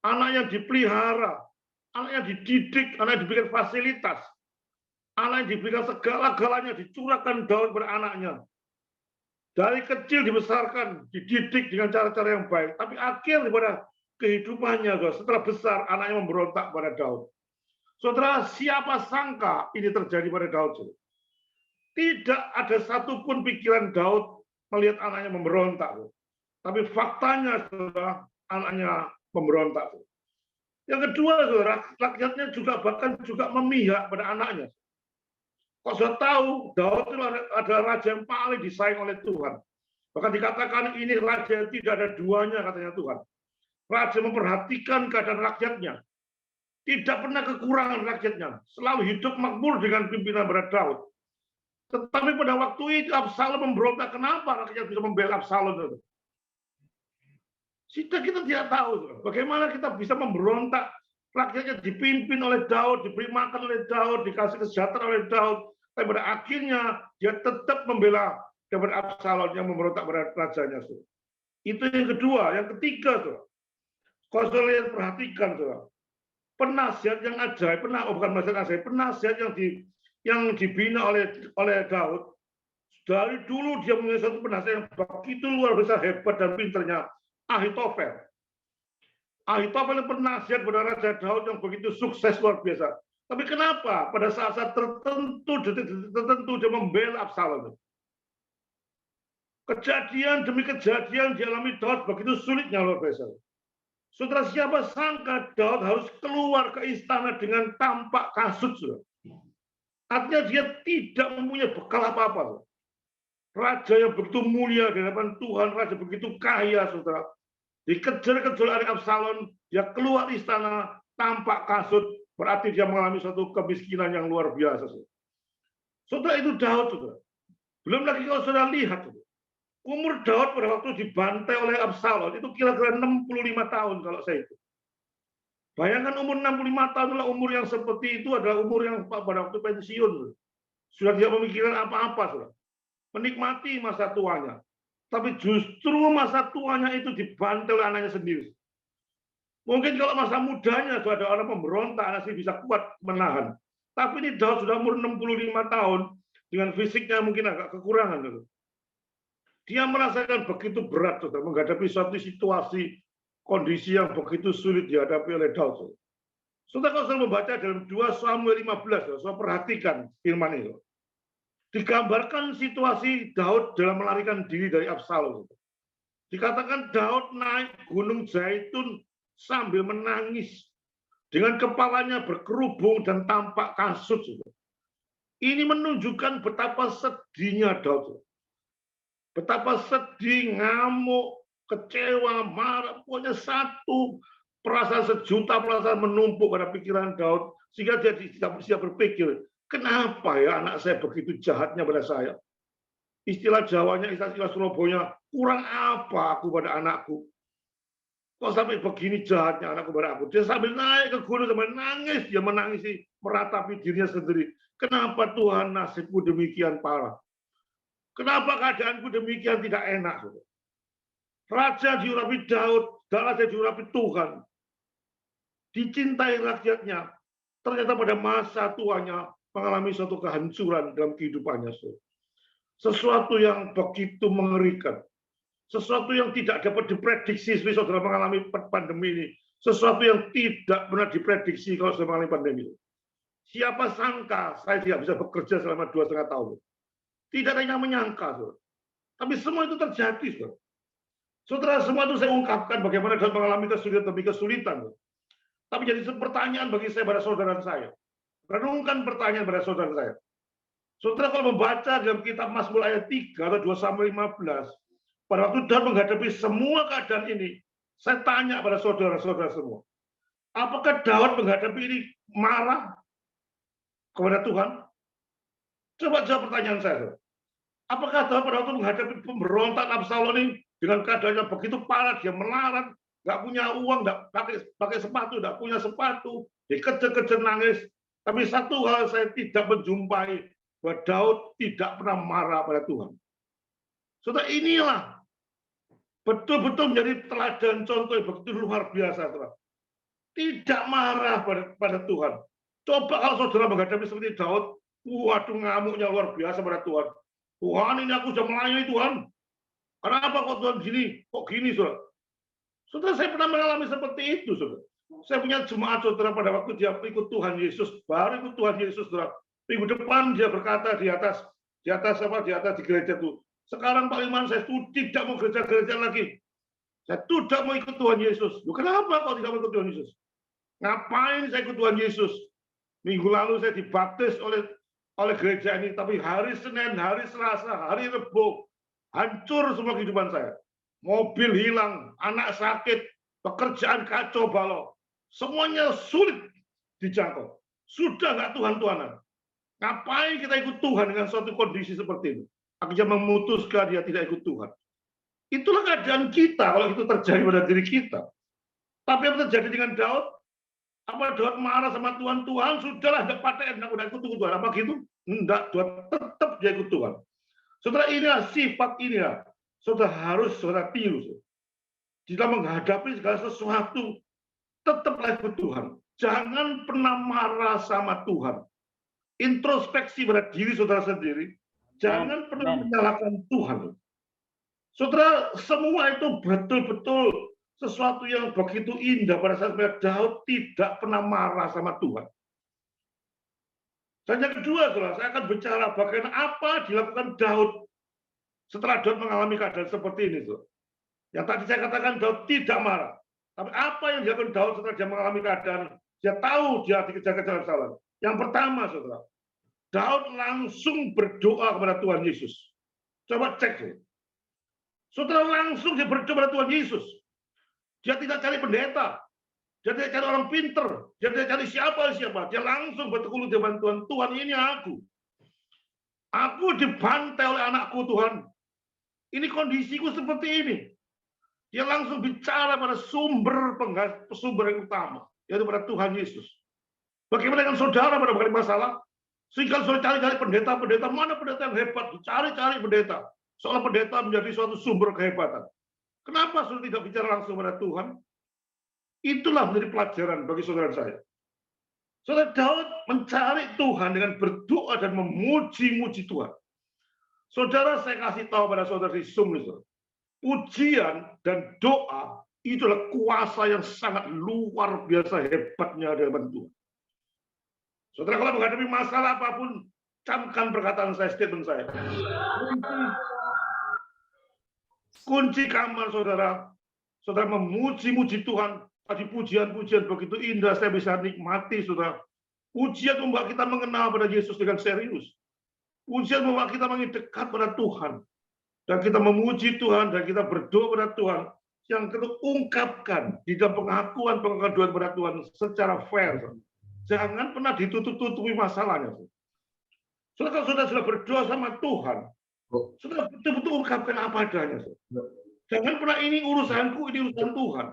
Anaknya dipelihara. Anaknya dididik. Anaknya diberikan fasilitas. Anak yang diberikan segala-galanya dicurahkan Daud pada anaknya. Dari kecil dibesarkan, dididik dengan cara-cara yang baik. Tapi akhir daripada kehidupannya, setelah besar, anaknya memberontak pada Daud. Saudara, siapa sangka ini terjadi pada Daud? Tidak ada satupun pikiran Daud melihat anaknya memberontak. Tapi faktanya, saudara, anaknya memberontak. Yang kedua, saudara, rakyatnya juga bahkan juga memihak pada anaknya. Kok sudah tahu, Daud itu adalah raja yang paling disayang oleh Tuhan. Bahkan dikatakan ini raja yang tidak ada duanya, katanya Tuhan. Raja memperhatikan keadaan rakyatnya. Tidak pernah kekurangan rakyatnya. Selalu hidup makmur dengan pimpinan pada Daud. Tetapi pada waktu itu Absalom memberontak. Kenapa rakyat bisa membela Absalom? Kita tidak tahu. Bagaimana kita bisa memberontak. Rakyatnya dipimpin oleh Daud, diberi makan oleh Daud, dikasih kesejahteraan oleh Daud. Tapi pada akhirnya dia tetap membela daripada Absalom yang memberontak pada rajanya. Itu yang kedua. Yang ketiga, kalau saudara perhatikan, penasihat yang ajaib, penasihat yang dibina oleh Daud. Dari dulu dia mempunyai satu penasihat yang begitu luar biasa hebat dan pinternya, Ahitofel. Ahitofel penasihat pada Raja Daud yang begitu sukses luar biasa. Tapi kenapa pada saat-saat tertentu dia membela Absalom? Kejadian demi kejadian dialami Daud begitu sulitnya luar biasa. Saudara, siapa sangka Daud harus keluar ke istana dengan tampak kasut. Saudara. Artinya dia tidak mempunyai bekal apa-apa. Raja yang begitu mulia di hadapan Tuhan, raja begitu kaya, saudara. Dikejar-kejar oleh Absalom, dia keluar istana tampak kasut, berarti dia mengalami suatu kemiskinan yang luar biasa. Saudara, itu Daud, saudara. Belum lagi kalau saudara lihat, saudara. Umur Daud pada waktu dibantai oleh Absalom itu kira-kira 65 tahun kalau saya itu. Bayangkan umur 65 tahun adalah umur yang seperti itu adalah umur yang pada waktu pensiun. Sudah tidak memikirkan apa-apa, saudara. Menikmati masa tuanya. Tapi justru masa tuanya itu dibantai oleh anaknya sendiri. Mungkin kalau masa mudanya ada orang pemberontak, anak sih bisa kuat menahan. Tapi ini Daud sudah umur 65 tahun, dengan fisiknya mungkin agak kekurangan. Dia merasakan begitu berat, saudara, menghadapi suatu situasi, kondisi yang begitu sulit dihadapi oleh Daud. Saudara, kalau saya membaca dalam 2 Samuel 15, saya perhatikan firman itu. Digambarkan situasi Daud dalam melarikan diri dari Absalom. Dikatakan Daud naik Gunung Zaitun sambil menangis, dengan kepalanya berkerubung dan tampak kasut. Ini menunjukkan betapa sedihnya Daud. Betapa sedih, ngamuk, kecewa, marah, pokoknya satu perasaan, sejuta perasaan menumpuk pada pikiran Daud, sehingga dia tidak bisa berpikir, kenapa ya anak saya begitu jahatnya pada saya? Istilah Jawanya, istilah Surabaya, kurang apa aku pada anakku? Kok sampai begini jahatnya anakku pada aku? Dia sambil naik ke gunung, sambil nangis, dia menangisi, meratapi dirinya sendiri. Kenapa Tuhan nasibku demikian parah? Kenapa keadaanku demikian tidak enak? Raja diurapi Daud, dan raja diurapi Tuhan. Dicintai rakyatnya. Ternyata pada masa tuanya mengalami suatu kehancuran dalam kehidupannya. Sesuatu yang begitu mengerikan. Sesuatu yang tidak dapat diprediksi seperti saudara mengalami pandemi ini. Sesuatu yang tidak pernah diprediksi kalau saudara mengalami pandemi ini. Siapa sangka saya tidak bisa bekerja selama 2,5 tahun. Tidak ada yang menyangka, saudara. Tapi semua itu terjadi, saudara. Saudara, semua itu saya ungkapkan bagaimana Daud mengalami kesulitan demi kesulitan. Tapi jadi pertanyaan bagi saya pada saudara saya. Renungkan pertanyaan pada saudara saya. Saudara, kalau membaca dalam kitab Mazmur ayat 3 atau 2 Samuel 15, pada waktu Daud menghadapi semua keadaan ini, saya tanya pada saudara-saudara semua, apakah Daud menghadapi ini marah kepada Tuhan? Coba jawab pertanyaan saya. Apakah Daud pada waktu menghadapi pemberontakan Absalom ini dengan keadaannya begitu parah, dia melarat, nggak punya uang, nggak pakai sepatu, nggak punya sepatu, dikejar-kejar nangis. Tapi satu hal saya tidak menjumpai, bahwa Daud tidak pernah marah pada Tuhan. Saudara, inilah betul-betul menjadi teladan contoh yang begitu luar biasa, saudara. Tidak marah pada Tuhan. Coba kalau saudara menghadapi seperti Daud, waduh, ngamuknya luar biasa pada Tuhan. Tuhan, ini aku sudah melayani Tuhan. Kenapa kok Tuhan gini? Kok gini, saudara? Saudara, saya pernah mengalami seperti itu, saudara. Saya punya jemaat saudara pada waktu dia ikut Tuhan Yesus, baru ikut Tuhan Yesus, saudara. Minggu depan dia berkata di atas di gereja itu, sekarang Pak Iman, saya tidak mau gereja-gereja lagi. Saya tidak mau ikut Tuhan Yesus. Loh, kenapa kau tidak mau ikut Tuhan Yesus? Ngapain saya ikut Tuhan Yesus? Minggu lalu saya dibaptis oleh gereja ini, tapi hari Senin, hari Selasa, hari Rabu, hancur semua kehidupan saya. Mobil hilang, anak sakit, pekerjaan kacau balau. Semuanya sulit dijangkau. Sudah nggak Tuhan-Tuhanan. Ngapain kita ikut Tuhan dengan suatu kondisi seperti ini? Akhirnya memutuskan dia tidak ikut Tuhan. Itulah keadaan kita kalau itu terjadi pada diri kita. Tapi apa terjadi dengan Daud? Apa Daud marah sama Tuhan? Tuhan, sudahlah, tidak pakai, udah ikut Tuhan. Apa gitu? Enggak, Daud tetap dia ikut Tuhan. Saudara, inilah sifat inilah. Saudara harus saudara tiru. Di dalam menghadapi segala sesuatu, tetaplah ikut Tuhan. Jangan pernah marah sama Tuhan. Introspeksi pada diri saudara sendiri. Jangan pernah menyalahkan Tuhan. Saudara, semua itu betul-betul sesuatu yang begitu indah pada saat Daud tidak pernah marah sama Tuhan. Dan yang kedua, saudara, saya akan bicara bagaimana apa dilakukan Daud setelah Daud mengalami keadaan seperti ini. Saudara. Yang tadi saya katakan Daud tidak marah. Tapi apa yang dilakukan Daud setelah dia mengalami keadaan, dia tahu dia dikejar-kejar Absalom. Yang pertama, saudara, Daud langsung berdoa kepada Tuhan Yesus. Coba cek. Saudara, langsung dia berdoa kepada Tuhan Yesus. Dia tidak cari pendeta. Dia tidak cari orang pinter. Dia tidak cari siapa-siapa. Dia langsung bertekun di depan Tuhan. Tuhan, ini aku. Aku dibantai oleh anakku, Tuhan. Ini kondisiku seperti ini. Dia langsung bicara pada sumber yang utama, yaitu pada Tuhan Yesus. Bagaimana dengan saudara pada mengalami masalah? Sehingga saudara cari-cari pendeta, mana pendeta yang hebat? Dicari-cari pendeta. Seolah pendeta menjadi suatu sumber kehebatan. Kenapa saudara tidak bicara langsung pada Tuhan? Itulah menjadi pelajaran bagi saudara saya. Saudara, Daud mencari Tuhan dengan berdoa dan memuji-muji Tuhan. Saudara, saya kasih tahu pada saudara di Zoom, pujian dan doa itu adalah kuasa yang sangat luar biasa hebatnya dari Tuhan. Saudara, kalau menghadapi masalah apapun, camkan perkataan saya, statement saya. Kunci kamar saudara, saudara memuji-muji Tuhan. Tadi pujian-pujian begitu indah, saya bisa nikmati, saudara. Pujian membuat kita mengenal pada Yesus dengan serius. Pujian membuat kita makin dekat pada Tuhan. Dan kita memuji Tuhan, dan kita berdoa pada Tuhan. Yang kita ungkapkan di dalam pengakuan pada Tuhan secara fair. Jangan pernah ditutup-tutupi masalahnya. Saudara, kalau saudara sudah berdoa sama Tuhan, saudara betul-betul ungkapkan apa adanya. Jangan pernah ini urusanku, ini urusan Tuhan.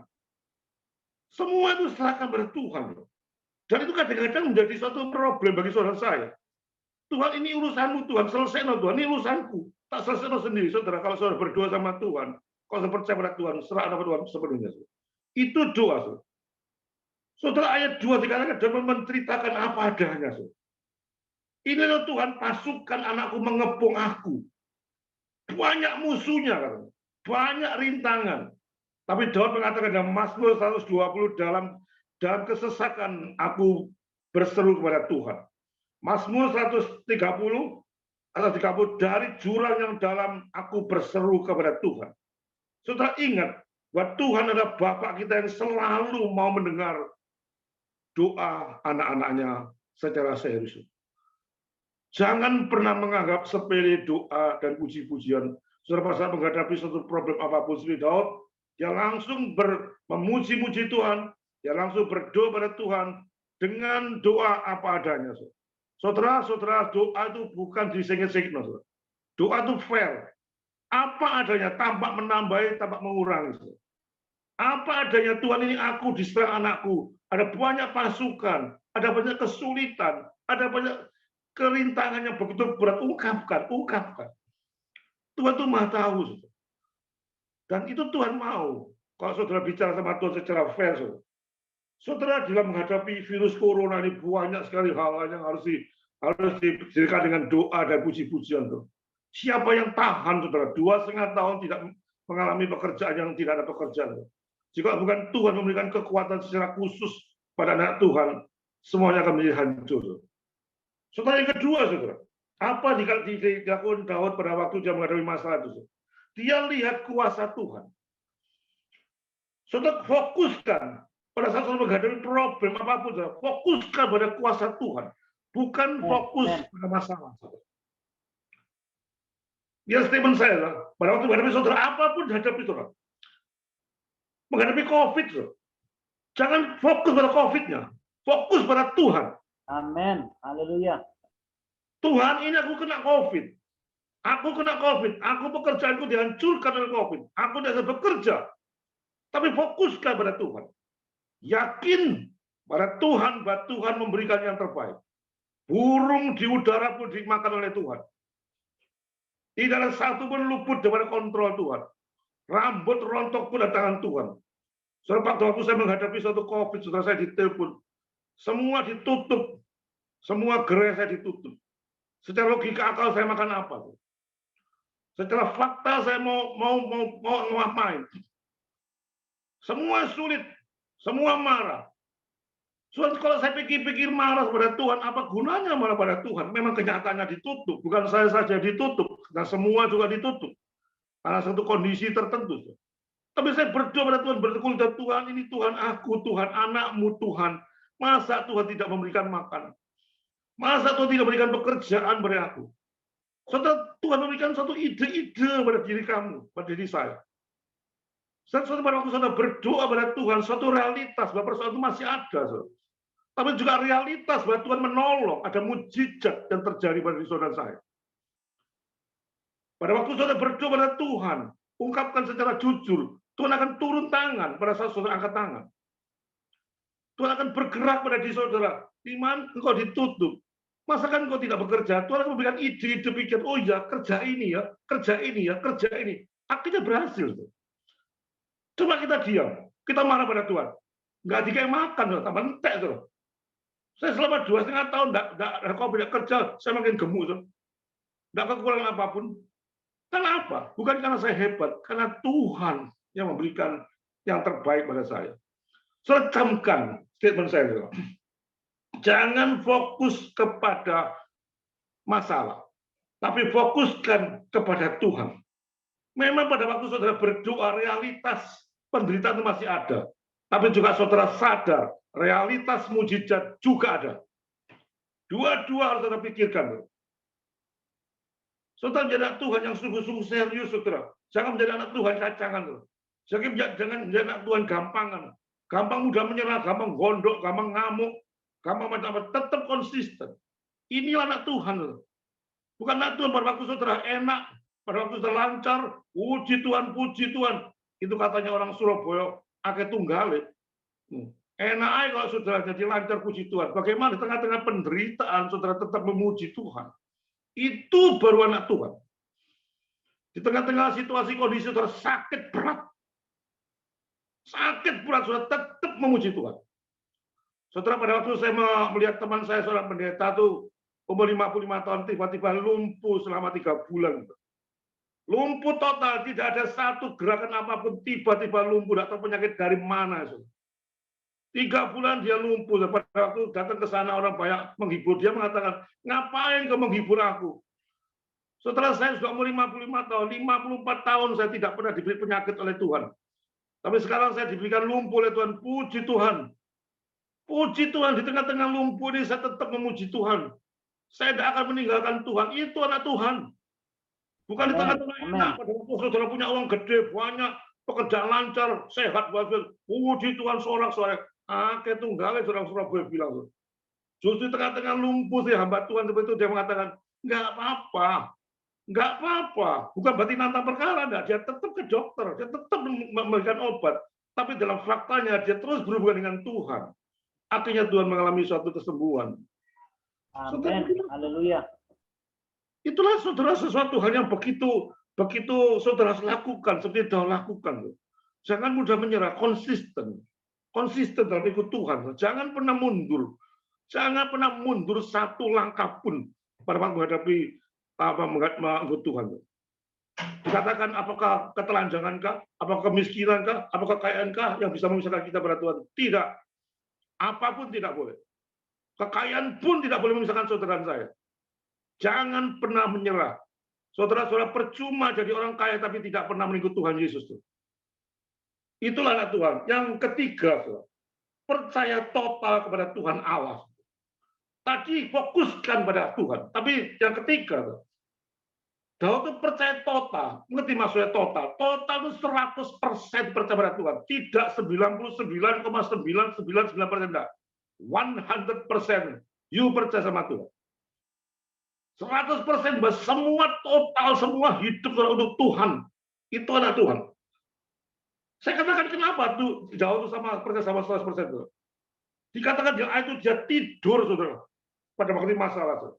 Semua itu serahkan pada Tuhan. Dan itu kadang-kadang menjadi suatu problem bagi saudara saya. Tuhan, ini urusanmu Tuhan, selesai Tuhan, ini urusanku. Tak selesai sendiri, saudara. Kalau saudara berdoa sama Tuhan, kalau saudara percaya pada Tuhan, serahkan pada Tuhan sepenuhnya. Itu doa, saudara. Saudara, ayat 2 dikatakan dan menceritakan apa adanya. Saudara. Inilah Tuhan, pasukan anakku mengepung aku. Banyak musuhnya, katanya. Banyak rintangan. Tapi Daud mengatakan dalam Mazmur 120, dalam kesesakan aku berseru kepada Tuhan. Mazmur 130 dari jurang yang dalam aku berseru kepada Tuhan. Saudara ingat bahwa Tuhan adalah Bapa kita yang selalu mau mendengar doa anak-anaknya secara serius. Jangan pernah menganggap sepele doa dan puji-pujian. Saudara, pada saat menghadapi suatu problem apapun seperti Daud, dia langsung memuji-muji Tuhan, dia langsung berdoa pada Tuhan dengan doa apa adanya. Saudara, doa itu bukan disengit-sengit. Doa itu fair. Apa adanya, tanpa menambahi, tanpa mengurangi. Apa adanya, Tuhan, ini aku diserang anakku. Ada banyak pasukan, ada banyak kesulitan, ada banyak kerintangan yang begitu berat. Ungkapkan. Tuhan itu Maha tahu. Dan itu Tuhan mau. Kalau saudara bicara sama Tuhan secara fair. Saudara, dalam menghadapi virus corona ini banyak sekali hal yang harus didirikan dengan doa dan puji-pujian. Siapa yang tahan, saudara? 2,5 tahun tidak mengalami pekerjaan yang tidak ada pekerjaan. Jika bukan Tuhan memberikan kekuatan secara khusus pada anak Tuhan, semuanya akan menjadi hancur. Saudara, yang kedua, saudara, apa dilakukan Daud pada waktu dia menghadapi masalah itu? Dia lihat kuasa Tuhan. Saudara, fokuskan pada saat saudara menghadapi problem apapun, saudara, fokuskan pada kuasa Tuhan, bukan fokus pada masalah. Ya, statement saya, pada waktu menghadapi saudara, apapun dihadapi saudara, menghadapi COVID, saudara, jangan fokus pada COVID-nya, fokus pada Tuhan. Amin. Haleluya. Tuhan, ini aku kena COVID. Aku kena COVID. Aku pekerjaanku dihancurkan oleh COVID. Aku tidak bisa bekerja. Tapi fokuskan pada Tuhan. Yakin pada Tuhan bahwa Tuhan memberikan yang terbaik. Burung di udara pun dimakan oleh Tuhan. Tidak ada satu pun luput daripada kontrol Tuhan. Rambut rontok pun dari tangan Tuhan. Saudara, waktu saya menghadapi suatu COVID, saudara, saya ditelepon. Semua ditutup. Semua gerai saya ditutup. Secara logika akal saya makan apa? Secara fakta saya mau ngapain? Semua sulit. Semua marah. Soalnya kalau saya pikir-pikir marah pada Tuhan, apa gunanya marah pada Tuhan? Memang kenyataannya ditutup. Bukan saya saja ditutup. Dan semua juga ditutup. Karena satu kondisi tertentu. Tapi saya berdoa pada Tuhan, bertekun pada Tuhan, ini Tuhan aku, Tuhan anakmu, Tuhan. Masa Tuhan tidak memberikan makan? Masa Tuhan tidak memberikan pekerjaan pada aku? Saudara, Tuhan memberikan satu ide-ide pada diri kamu, pada diri saya. Saudara, pada waktu saudara berdoa pada Tuhan, suatu realitas bahwa persoalan itu masih ada. Saudara. Tapi juga realitas bahwa Tuhan menolong, ada mujizat yang terjadi pada diri saudara saya. Pada waktu saudara berdoa pada Tuhan, ungkapkan secara jujur, Tuhan akan turun tangan pada saat saudara angkat tangan. Tuhan akan bergerak pada diri saudara. Di mana engkau ditutup? Masakan engkau tidak bekerja? Tuhan akan memberikan ide-ide pikir, oh ya, kerja ini ya, kerja ini ya, kerja ini. Akhirnya berhasil. Coba kita diam. Kita marah pada Tuhan. Nggak dikayak makan, tambah entek. Tuh. Saya selama 2,5 tahun nggak kerja, saya makin gemuk. Tuh. Tidak kekurangan apapun. Kenapa? Bukan karena saya hebat, karena Tuhan yang memberikan yang terbaik pada saya. Saudara, camkan statement saya. Saudara. Jangan fokus kepada masalah, tapi fokuskan kepada Tuhan. Memang pada waktu saudara berdoa, realitas penderitaan itu masih ada. Tapi juga saudara sadar, realitas mujizat juga ada. Dua-dua harus saudara pikirkan. Saudara menjadi anak Tuhan yang sungguh-sungguh serius, saudara. Jangan menjadi anak Tuhan cacangan. Jangan menjadi anak Tuhan gampangan. Gampang mudah menyerah, gampang gondok, gampang ngamuk, gampang macam-macam. Tetap konsisten. Ini anak Tuhan. Bukan anak Tuhan pada waktu saudara enak, pada waktu saudara lancar, puji Tuhan, puji Tuhan. Itu katanya orang Surabaya, ake tunggale. Enak aja kalau saudara jadi lancar puji Tuhan. Bagaimana di tengah-tengah penderitaan saudara tetap memuji Tuhan? Itu baru anak Tuhan. Di tengah-tengah situasi kondisi saudara sakit berat, saudara tetap memuji Tuhan. Saudara, pada waktu saya melihat teman saya seorang pendeta tuh umur 55 tahun tiba-tiba lumpuh selama 3 bulan. Lumpuh total, tidak ada satu gerakan apapun, tiba-tiba lumpuh, tidak tahu penyakit dari mana. 3 bulan dia lumpuh. Pada waktu datang ke sana orang banyak menghibur, dia mengatakan, ngapain kau menghibur aku? Setelah saya sudah umur 55 tahun, 54 tahun saya tidak pernah diberi penyakit oleh Tuhan. Tapi sekarang saya diberikan lumpuh oleh Tuhan. Puji Tuhan. Puji Tuhan, di tengah-tengah lumpuh ini saya tetap memuji Tuhan. Saya tidak akan meninggalkan Tuhan. Itu anak Tuhan. Bukan di tengah-tengah enak. Pada waktu saudara punya uang gede, banyak, pekerjaan lancar, sehat, puji Tuhan, sorak-sorak. Kayak tunggalnya orang Surabaya bilang. Justru di tengah-tengah lumpuh sih hamba Tuhan seperti itu, dia mengatakan, nggak apa-apa. Nggak apa-apa. Bukan berarti nantang perkara, enggak. Dia tetap ke dokter, dia tetap memberikan obat. Tapi dalam faktanya, dia terus berhubungan dengan Tuhan. Akhirnya Tuhan mengalami suatu kesembuhan. Amin. Haleluya. Itulah saudara sesuatu hal yang begitu saudara lakukan, seperti Daud lakukan. Jangan mudah menyerah, konsisten dalam ikut Tuhan. Jangan pernah mundur. Jangan pernah mundur satu langkah pun pada waktu menghadapi mengikut Tuhan. Dikatakan apakah ketelanjangankah, apakah kemiskinankah, apakah kekayaankah yang bisa memisahkan kita pada Tuhan? Tidak. Apapun tidak boleh. Kekayaan pun tidak boleh memisahkan saudara saya. Jangan pernah menyerah. Saudara-saudara, percuma jadi orang kaya tapi tidak pernah mengikut Tuhan Yesus. Itulah anak Tuhan. Yang ketiga, saudara, percaya total kepada Tuhan Allah. Tadi fokuskan pada Tuhan. Tapi yang ketiga, Daud itu percaya total. Ngerti maksudnya total? Total itu 100% percaya pada Tuhan. Tidak 99,999%. 100% you percaya sama Tuhan. 100% semua total, semua hidup untuk Tuhan. Itu anak Tuhan. Saya katakan kenapa tuh Daud itu percaya sama 100%. Dikatakan dia tidur, saudara, pada waktu masalah. Saudara.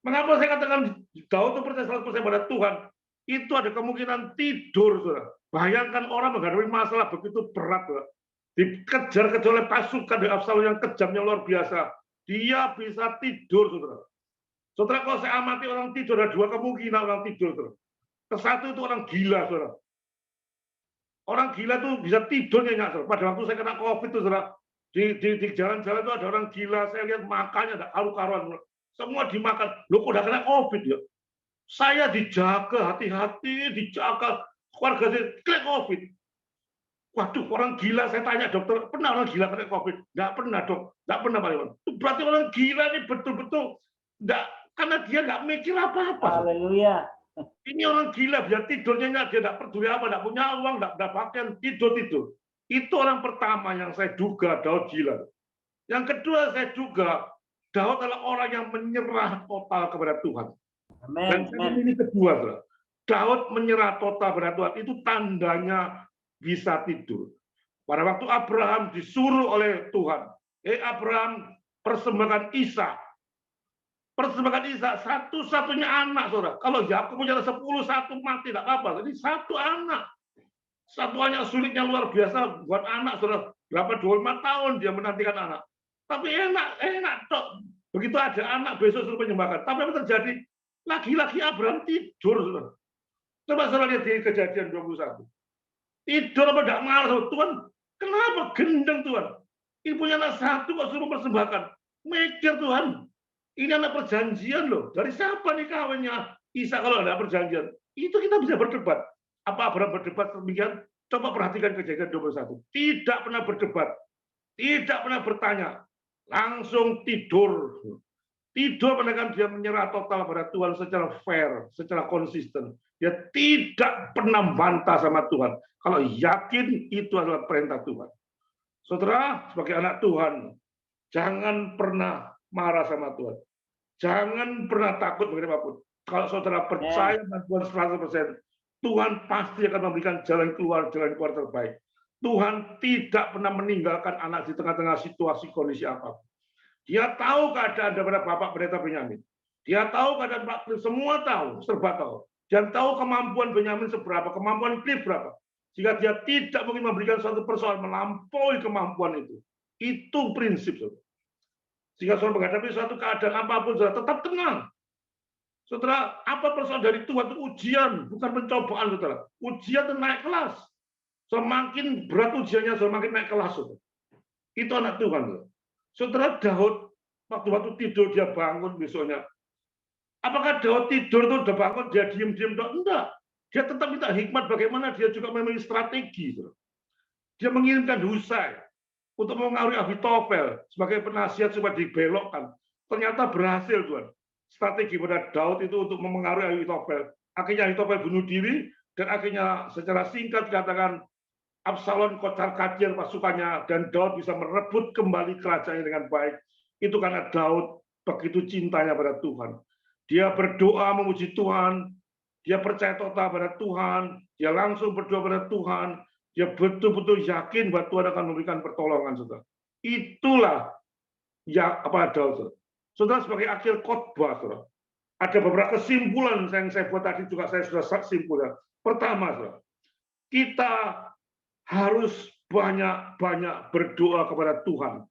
Mengapa saya katakan Daud itu percaya 100% pada Tuhan? Itu ada kemungkinan tidur, saudara. Bayangkan orang menghadapi masalah begitu berat, saudara. Dikejar-kejar oleh pasukan dari Absalom yang kejamnya luar biasa. Dia bisa tidur, saudara. Saudara, kalau saya amati orang tidur, ada 2 kemungkinan orang tidur, saudara. Satu itu orang gila, saudara. Orang gila itu bisa tidur nyenyak, saudara. Pada waktu saya kena COVID itu, saudara, di jalan-jalan itu ada orang gila, saya lihat makannya ada karu-karuan, semua dimakan. Loh, kok udah kena COVID ya? Saya dijaga, hati-hati, dijaga, keluarga saya kena COVID. Waduh, orang gila, saya tanya dokter, pernah orang gila kena COVID? Nggak pernah, dok. Nggak pernah, Pak Iwan. Berarti orang gila ini betul-betul nggak, karena dia nggak mikir apa-apa. Haleluya. Ini orang gila, dia tidurnya dia nggak peduli apa, nggak punya uang, nggak pakaian, tidur. Itu orang pertama yang saya duga Daud gila. Yang kedua saya duga Daud adalah orang yang menyerah total kepada Tuhan. Amen. Dan ini kedua, saudara. Daud menyerah total kepada Tuhan, itu tandanya bisa tidur. Pada waktu Abraham disuruh oleh Tuhan, Abraham persembahkan Ishak. Persembahkan Ishak, satu-satunya anak, saudara. Kalau Yakub punya 10, satu mati, tidak apa-apa. Jadi satu anak. Satu anak sulitnya luar biasa buat anak, saudara. Berapa 25 tahun dia menantikan anak. Tapi enak, dok. Begitu ada anak, besok suruh penyembahkan. Tapi apa terjadi? Lagi-lagi Abraham tidur, saudara. Coba saudara lihat di Kejadian 21. Tidur apa enggak malas, Tuhan? Kenapa gendeng Tuhan? Ini punya anak satu kok suruh mempersembahkan. Mikir Tuhan. Ini anak perjanjian loh. Dari siapa nih kawinnya Isa kalau ada perjanjian? Itu kita bisa berdebat. Apa Abraham berdebat demikian? Coba perhatikan Kejadian 21. Tidak pernah berdebat. Tidak pernah bertanya. Langsung tidur. Tidur menekan dia menyerah total pada Tuhan secara fair, secara konsisten. Dia tidak pernah bantah sama Tuhan. Kalau yakin itu adalah perintah Tuhan. Saudara, sebagai anak Tuhan, jangan pernah marah sama Tuhan. Jangan pernah takut bagaimanapun. Kalau saudara percaya dengan Tuhan 100%, Tuhan pasti akan memberikan jalan keluar terbaik. Tuhan tidak pernah meninggalkan anak di tengah-tengah situasi kondisi apapun. Dia tahu keadaan daripada Bapak Pendeta Benyamin. Dia tahu keadaan Pak Cliff, semua tahu, serba tahu. Dan tahu kemampuan Benyamin seberapa, kemampuan Cliff berapa. Jika dia tidak mungkin memberikan suatu persoalan melampaui kemampuan itu. Itu prinsip. Saudara. Jika saudara menghadapi suatu keadaan apapun, saudara tetap tenang. Saudara, apa persoalan dari Tuhan itu ujian, bukan pencobaan, saudara. Ujian itu naik kelas. Semakin berat ujiannya, semakin naik kelas. Saudara. Itu anak Tuhan. Saudara. Saudara Daud, waktu tidur dia bangun besoknya. Apakah Daud tidur itu udah bangun, dia diem-diem? Enggak. Dia tetap minta hikmat bagaimana dia juga memiliki strategi. Saudara. Dia mengirimkan Husai untuk mengaruhi Ahitofel sebagai penasihat supaya dibelokkan. Ternyata berhasil, Tuhan. Strategi pada Daud itu untuk mengaruhi Ahitofel. Akhirnya Ahitofel bunuh diri, dan akhirnya secara singkat dikatakan Absalom kocar-kacir pasukannya, dan Daud bisa merebut kembali kerajaannya dengan baik. Itu karena Daud begitu cintanya pada Tuhan. Dia berdoa memuji Tuhan, dia percaya total pada Tuhan, dia langsung berdoa pada Tuhan, dia betul-betul yakin bahwa Tuhan akan memberikan pertolongan. Saudara. Itulah ya apa Daud. Saudara, sebagai akhir khotbah, saudara, ada beberapa kesimpulan yang saya buat tadi juga saya sudah simpulkan. Pertama, saudara, kita harus banyak-banyak berdoa kepada Tuhan.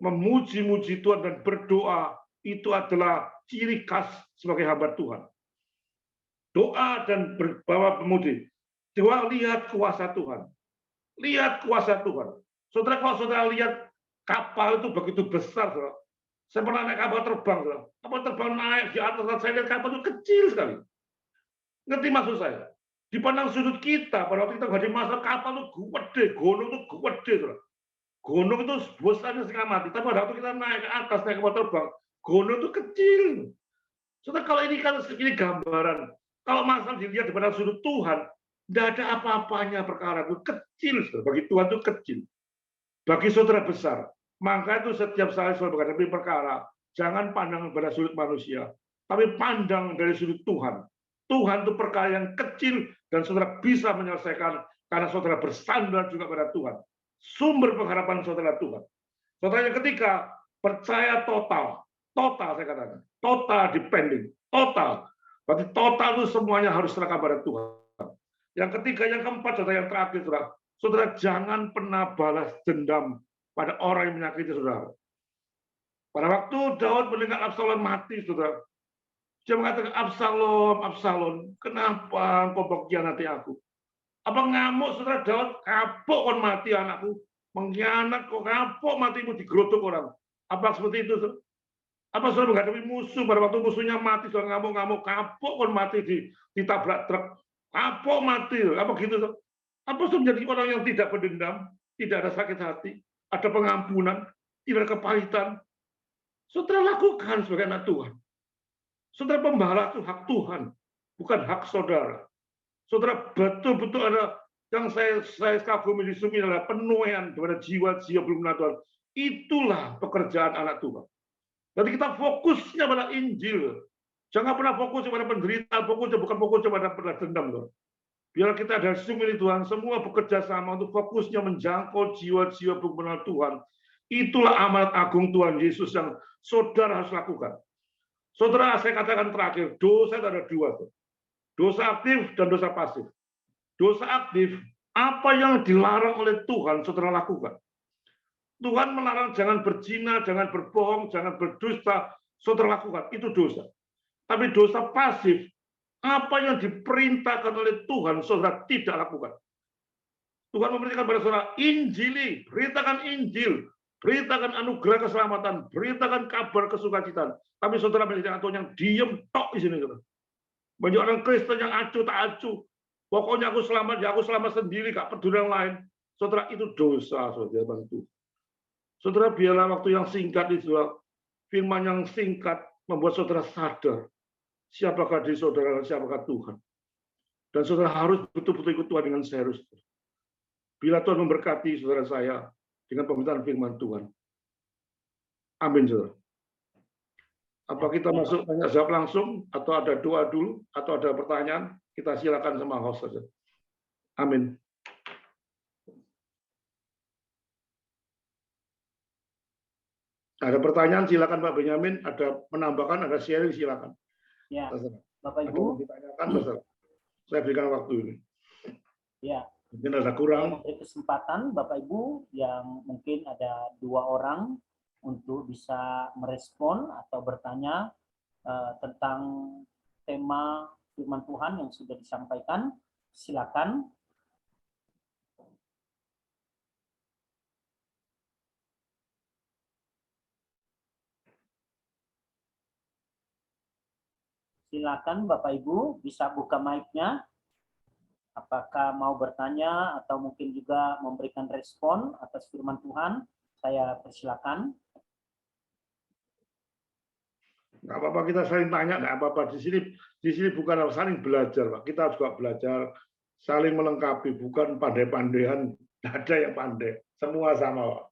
Memuji-muji Tuhan dan berdoa itu adalah ciri khas sebagai hamba Tuhan. Doa dan berbawa pemudi. Doa, lihat kuasa Tuhan. Lihat kuasa Tuhan. Saudara, kalau saudara lihat kapal itu begitu besar, saudara. Saya pernah naik kapal terbang, saudara. Kapal terbang naik di atas, saya lihat kapal itu kecil sekali. Ngerti maksud saya? Dipandang sudut kita, pada waktu kita nggak di masa kapal itu gede, gunung itu gede, saudara. Gunung itu besarnya setengah mati. Tapi pada waktu kita naik ke atas, naik kapal terbang, gunung itu kecil. Saudara, kalau ini kan segini gambaran, kalau masalah dilihat daripada sudut Tuhan, tidak ada apa-apanya perkara itu kecil. Saudara. Bagi Tuhan itu kecil. Bagi saudara besar. Maka itu setiap saat saudara menghadapi perkara, jangan pandang pada sudut manusia, tapi pandang dari sudut Tuhan. Tuhan itu perkara yang kecil dan saudara bisa menyelesaikan karena saudara bersandar juga pada Tuhan. Sumber pengharapan saudara Tuhan. Saudara yang ketiga, percaya total. Total saya katakan. Total depending. Total. Berarti total itu semuanya harus serahkan pada Tuhan. Yang ketiga, yang keempat, saudara yang terakhir, saudara. Saudara jangan pernah balas dendam pada orang yang menyakiti saudara. Pada waktu Daud mendengar Absalom mati, saudara. Dia mengatakan, Absalom, Absalom, kenapa engkau mengkhianati aku? Apa ngamuk, saudara Daud? Kapok kon mati anakku. Mengkhianat kok, kapok matimu digerodok orang. Apa seperti itu, saudara? Apa saudara menghadapi musuh, pada waktu musuhnya mati, saudara ngamuk-ngamuk, kapok kon mati ditabrak truk. Kapok mati, apa gitu, saudara? Apa saudara menjadi orang yang tidak berdendam, tidak ada sakit hati, ada pengampunan, tidak ada kepahitan? Saudara lakukan sebagai anak Tuhan. Saudara, pembala itu hak Tuhan, bukan hak saudara. Saudara, betul-betul ada yang saya kagumi di sini adalah penuaian kepada jiwa-jiwa belum kenal Tuhan. Itulah pekerjaan anak Tuhan. Jadi kita fokusnya pada Injil. Jangan pernah fokus pada penderitaan, fokusnya bukan fokusnya pada dendam. Tuhan. Biar kita ada sumber Tuhan, semua bekerja sama untuk fokusnya menjangkau jiwa-jiwa belum kenal Tuhan. Itulah amanat agung Tuhan Yesus yang saudara harus lakukan. Saudara, saya katakan terakhir, dosa itu ada dua. Dosa aktif dan dosa pasif. Dosa aktif, apa yang dilarang oleh Tuhan, saudara lakukan. Tuhan melarang jangan berzina, jangan berbohong, jangan berdusta, saudara lakukan. Itu dosa. Tapi dosa pasif, apa yang diperintahkan oleh Tuhan, saudara tidak lakukan. Tuhan memerintahkan pada saudara, Injili, beritakan Injil, beritakan anugerah keselamatan, beritakan kabar kesukacitaan. Tapi saudara menjadi Tuhan yang diem tok di sini. Saudara. Banyak orang Kristen yang acuh tak acuh. Pokoknya aku selamat, ya aku selamat sendiri, gak peduli yang lain. Saudara, itu dosa, saudara bantu. Saudara, biarlah waktu yang singkat itu, firman yang singkat membuat saudara sadar siapakah diri saudara dan siapakah Tuhan. Dan saudara harus betul-betul ikut Tuhan dengan serius. Bila Tuhan memberkati saudara saya dengan pemberitaan firman Tuhan. Amin, saudara. Apa kita masuk tanya jawab langsung, atau ada doa dulu, atau ada pertanyaan? Kita silakan sama host saja. Amin. Ada pertanyaan, silakan Pak Benyamin. Ada menambahkan, ada sharing, silakan. Ya, Terserah. Bapak Ada Ibu. yang ditanyakan, terserah. Saya berikan waktu ini. Ya. Mungkin ada Saya kurang. memberi kesempatan Bapak Ibu yang mungkin ada 2 orang untuk bisa merespon atau bertanya tentang tema firman Tuhan yang sudah disampaikan. Silakan. Silakan Bapak Ibu bisa buka mic-nya. Apakah mau bertanya atau mungkin juga memberikan respon atas firman Tuhan? Saya persilakan. Nggak apa-apa, kita saling tanya, nggak apa-apa. Di sini bukan saling belajar, Pak. Kita juga belajar, saling melengkapi, bukan pandai-pandaian. Nggak ada yang pandai, semua sama, Pak.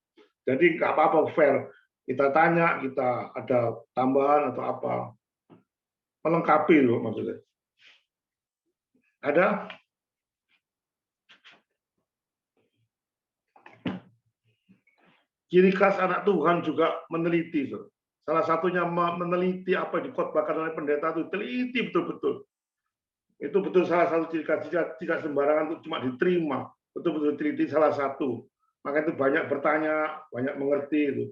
Jadi nggak apa-apa, fair. Kita tanya, kita ada tambahan atau apa, melengkapi loh maksudnya. Ada? Ciri khas anak Tuhan juga meneliti. Salah satunya meneliti apa yang dikhotbahkan oleh pendeta itu, teliti betul-betul. Itu betul salah satu ciri khas, tidak sembarangan untuk cuma diterima. Betul-betul teliti salah satu. Maka itu banyak bertanya, banyak mengerti itu.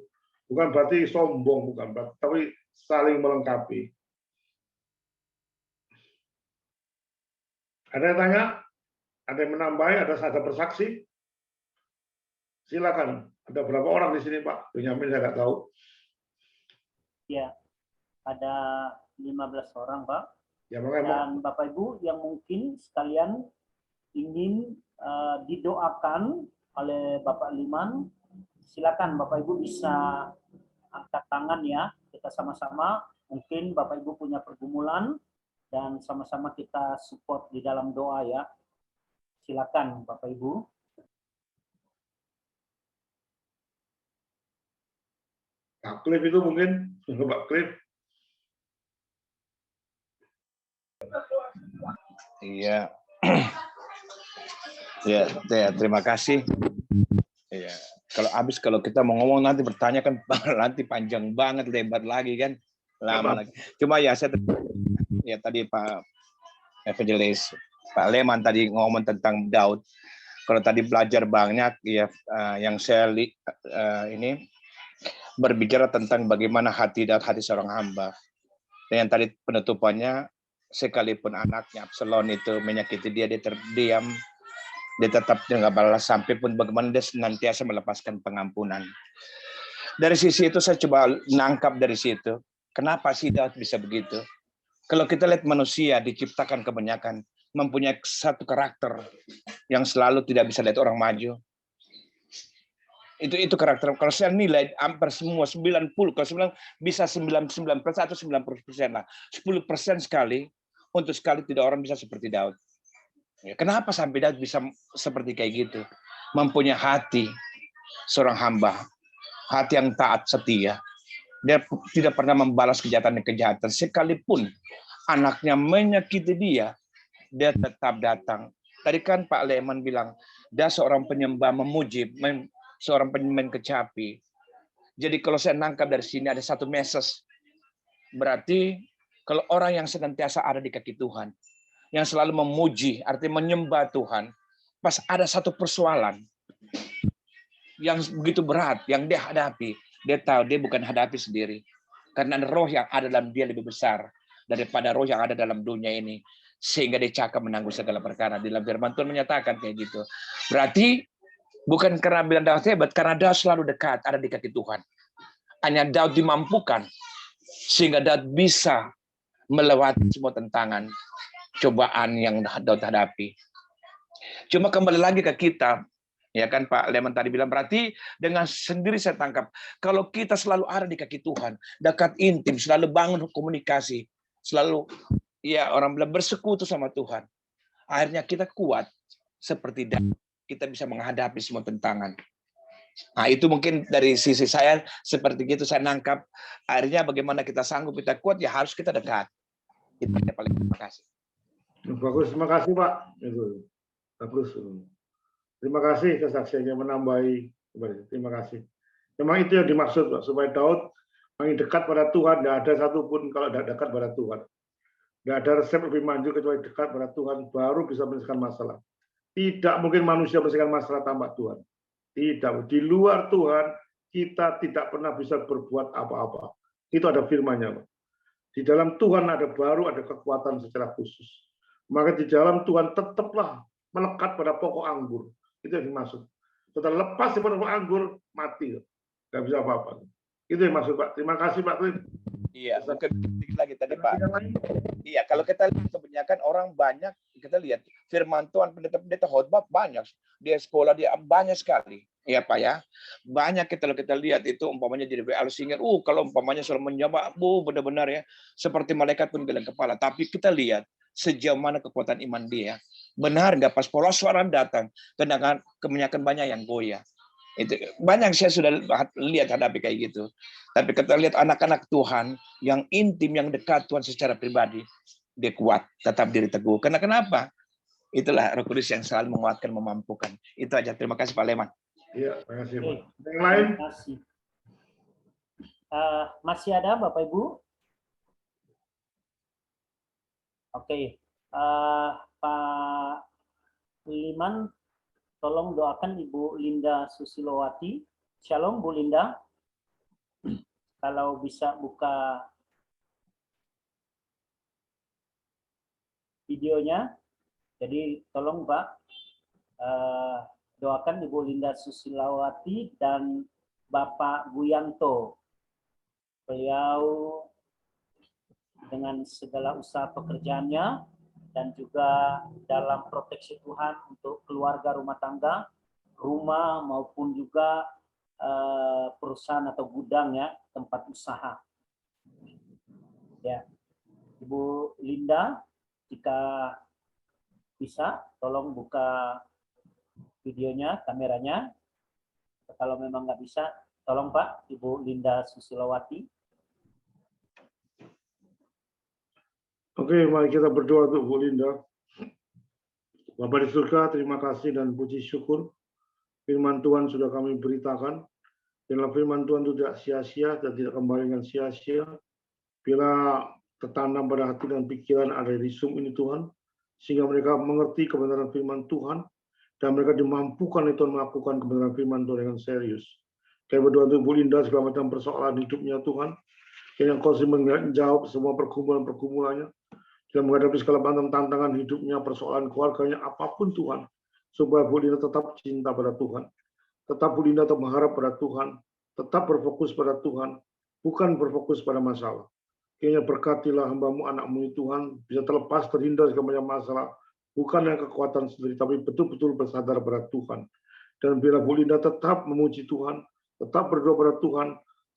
Bukan berarti sombong, bukan, tapi saling melengkapi. Ada yang tanya? Ada yang menambahi? Ada bersaksi? Silakan. Ada berapa orang di sini, Pak? Benyamin saya nggak tahu. Ya, ada 15 orang, Pak. Ya, makanya, Dan Bapak Ibu yang mungkin sekalian ingin didoakan oleh Bapak Liman, silakan Bapak Ibu bisa angkat tangan ya. Kita sama-sama, mungkin Bapak Ibu punya pergumulan dan sama-sama kita support di dalam doa ya. Silakan Bapak Ibu. Pak Cliff itu mungkin, Pak Cliff. Iya. Ya, terima kasih. Ya, kalau kita mau ngomong nanti bertanya kan nanti panjang banget, lebar lagi kan, lama lagi. Cuma ya saya tadi Pak Evangelis, Pak Leman tadi ngomong tentang Daud. Kalau tadi belajar banyak ya, yang saya ini berbicara tentang bagaimana hati Daud, hati seorang hamba. Dan yang tadi penutupannya, sekalipun anaknya Absalom itu menyakiti dia terdiam, dia tetap nggak balas, sampai pun bagaimana dia senantiasa melepaskan pengampunan. Dari sisi itu saya coba nangkap dari situ, kenapa sih Daud bisa begitu? Kalau kita lihat manusia diciptakan kebanyakan mempunyai satu karakter yang selalu tidak bisa lihat orang maju. Itu karakter. Kalau saya nilai hampir semua 90, kalau saya bilang bisa 99% atau 90% lah. 10% sekali, untuk sekali tidak orang bisa seperti Daud. Kenapa sampai Daud bisa seperti kayak gitu? Mempunyai hati seorang hamba, hati yang taat setia. Dia tidak pernah membalas kejahatan dan kejahatan. Sekalipun anaknya menyakiti dia tetap datang. Tadi kan Pak Leman bilang, dia seorang penyembah memuji, seorang penyembah kecapi. Jadi kalau saya nangkap dari sini ada satu message. Berarti kalau orang yang senantiasa ada di kaki Tuhan, yang selalu memuji, artinya menyembah Tuhan, pas ada satu persoalan yang begitu berat, yang dia hadapi, dia tahu dia bukan hadapi sendiri. Karena roh yang ada dalam dia lebih besar daripada roh yang ada dalam dunia ini, sehingga dia cakap menanggung segala perkara. Di dalam firman Tuhan menyatakan kayak gitu. Berarti bukan karena bilang Daud hebat, karena Daud selalu dekat, ada di kaki Tuhan. Hanya Daud dimampukan, sehingga Daud bisa melewati semua tantangan, cobaan yang Daud hadapi. Cuma kembali lagi ke kita, ya kan Pak Leman tadi bilang, berarti dengan sendiri saya tangkap, kalau kita selalu ada di kaki Tuhan, dekat intim, selalu bangun komunikasi, selalu ya orang bilang bersekutu sama Tuhan, akhirnya kita kuat seperti Daud, kita bisa menghadapi semua tantangan. Nah itu mungkin dari sisi saya seperti gitu saya nangkap, akhirnya bagaimana kita sanggup, kita kuat, ya harus kita dekat. Itu aja paling. Terima kasih. Bagus, terima kasih Pak. Itu bagus. Terima kasih kesaksiannya menambahi. Terima kasih. Memang itu yang dimaksud Pak, supaya Daud makin dekat pada Tuhan. Tidak ada satupun kalau tidak dekat pada Tuhan. Tidak ada resep lebih maju kecuali dekat pada Tuhan, baru bisa menyelesaikan masalah. Tidak mungkin manusia menyelesaikan masalah tanpa Tuhan. Tidak. Di luar Tuhan, kita tidak pernah bisa berbuat apa-apa. Itu ada firman-Nya, Pak. Di dalam Tuhan ada kekuatan secara khusus. Maka di dalam Tuhan tetaplah melekat pada pokok anggur. Itu yang dimaksud. Setelah lepas dari pokok anggur, mati. Nggak bisa apa-apa. Itu yang maksud Pak. Terima kasih Pak Trin. Iya, mungkin sedikit lagi tadi Pak. Iya, kalau kita lihat kebanyakan orang banyak, kita lihat firman Tuhan, pendeta-pendeta khotbah banyak. Dia sekolah, dia banyak sekali. Ya Pak ya. Banyak kalau kita lihat itu umpamanya jadi WL Singer. Kalau umpamanya selalu menjawab, benar-benar ya. Seperti malaikat pun geleng kepala. Tapi kita lihat sejauh mana kekuatan iman dia. Benar nggak pas polosuaran datang, kebanyakan banyak yang goyah. Itu banyak saya sudah lihat hadapi kayak gitu. Tapi kita lihat anak-anak Tuhan yang intim, yang dekat Tuhan secara pribadi, dia kuat, tetap diri teguh. Karena kenapa? Itulah Roh Kudus yang selalu menguatkan, memampukan. Itu aja. Terima kasih Pak Leman. Iya, terima kasih Pak. Yang lain? Terima kasih. Masih ada Bapak Ibu? Oke. Pak Liman, tolong doakan Ibu Linda Susilowati. Shalom Bu Linda. Kalau bisa buka videonya. Jadi tolong Pak, doakan Ibu Linda Susilowati dan Bapak Guyanto. Beliau dengan segala usaha pekerjaannya dan juga dalam proteksi Tuhan untuk keluarga, rumah tangga, rumah maupun juga perusahaan atau gudang ya, tempat usaha. Ya, Ibu Linda, jika bisa tolong buka videonya, kameranya. Kalau memang nggak bisa, tolong Pak, Ibu Linda Susilowati. Oke, mari kita berdoa untuk Bu Linda. Bapa di surga, terima kasih dan puji syukur. Firman Tuhan sudah kami beritakan. Bila firman Tuhan itu tidak sia-sia dan tidak kembali dengan sia-sia. Bila tertanam pada hati dan pikiran ada di Zoom ini Tuhan, sehingga mereka mengerti kebenaran firman Tuhan, dan mereka dimampukan itu melakukan kebenaran firman Tuhan dengan serius. Kami berdoa untuk Bu Linda segala macam persoalan hidupnya Tuhan, yang Kau menjawab semua pergumulan-pergumulannya, dan menghadapi segala macam tantangan hidupnya, persoalan keluarganya, apapun Tuhan, supaya Bu Linda tetap cinta pada Tuhan, tetap Bu Linda tetap mengharap pada Tuhan, tetap berfokus pada Tuhan, bukan berfokus pada masalah. Kiranya berkatilah hamba-Mu, anak-Mu Tuhan, bisa terlepas, terhindar segala macam masalah, bukan yang kekuatan sendiri, tapi betul-betul bersandar pada Tuhan. Dan bila Bu Linda tetap memuji Tuhan, tetap berdoa pada Tuhan,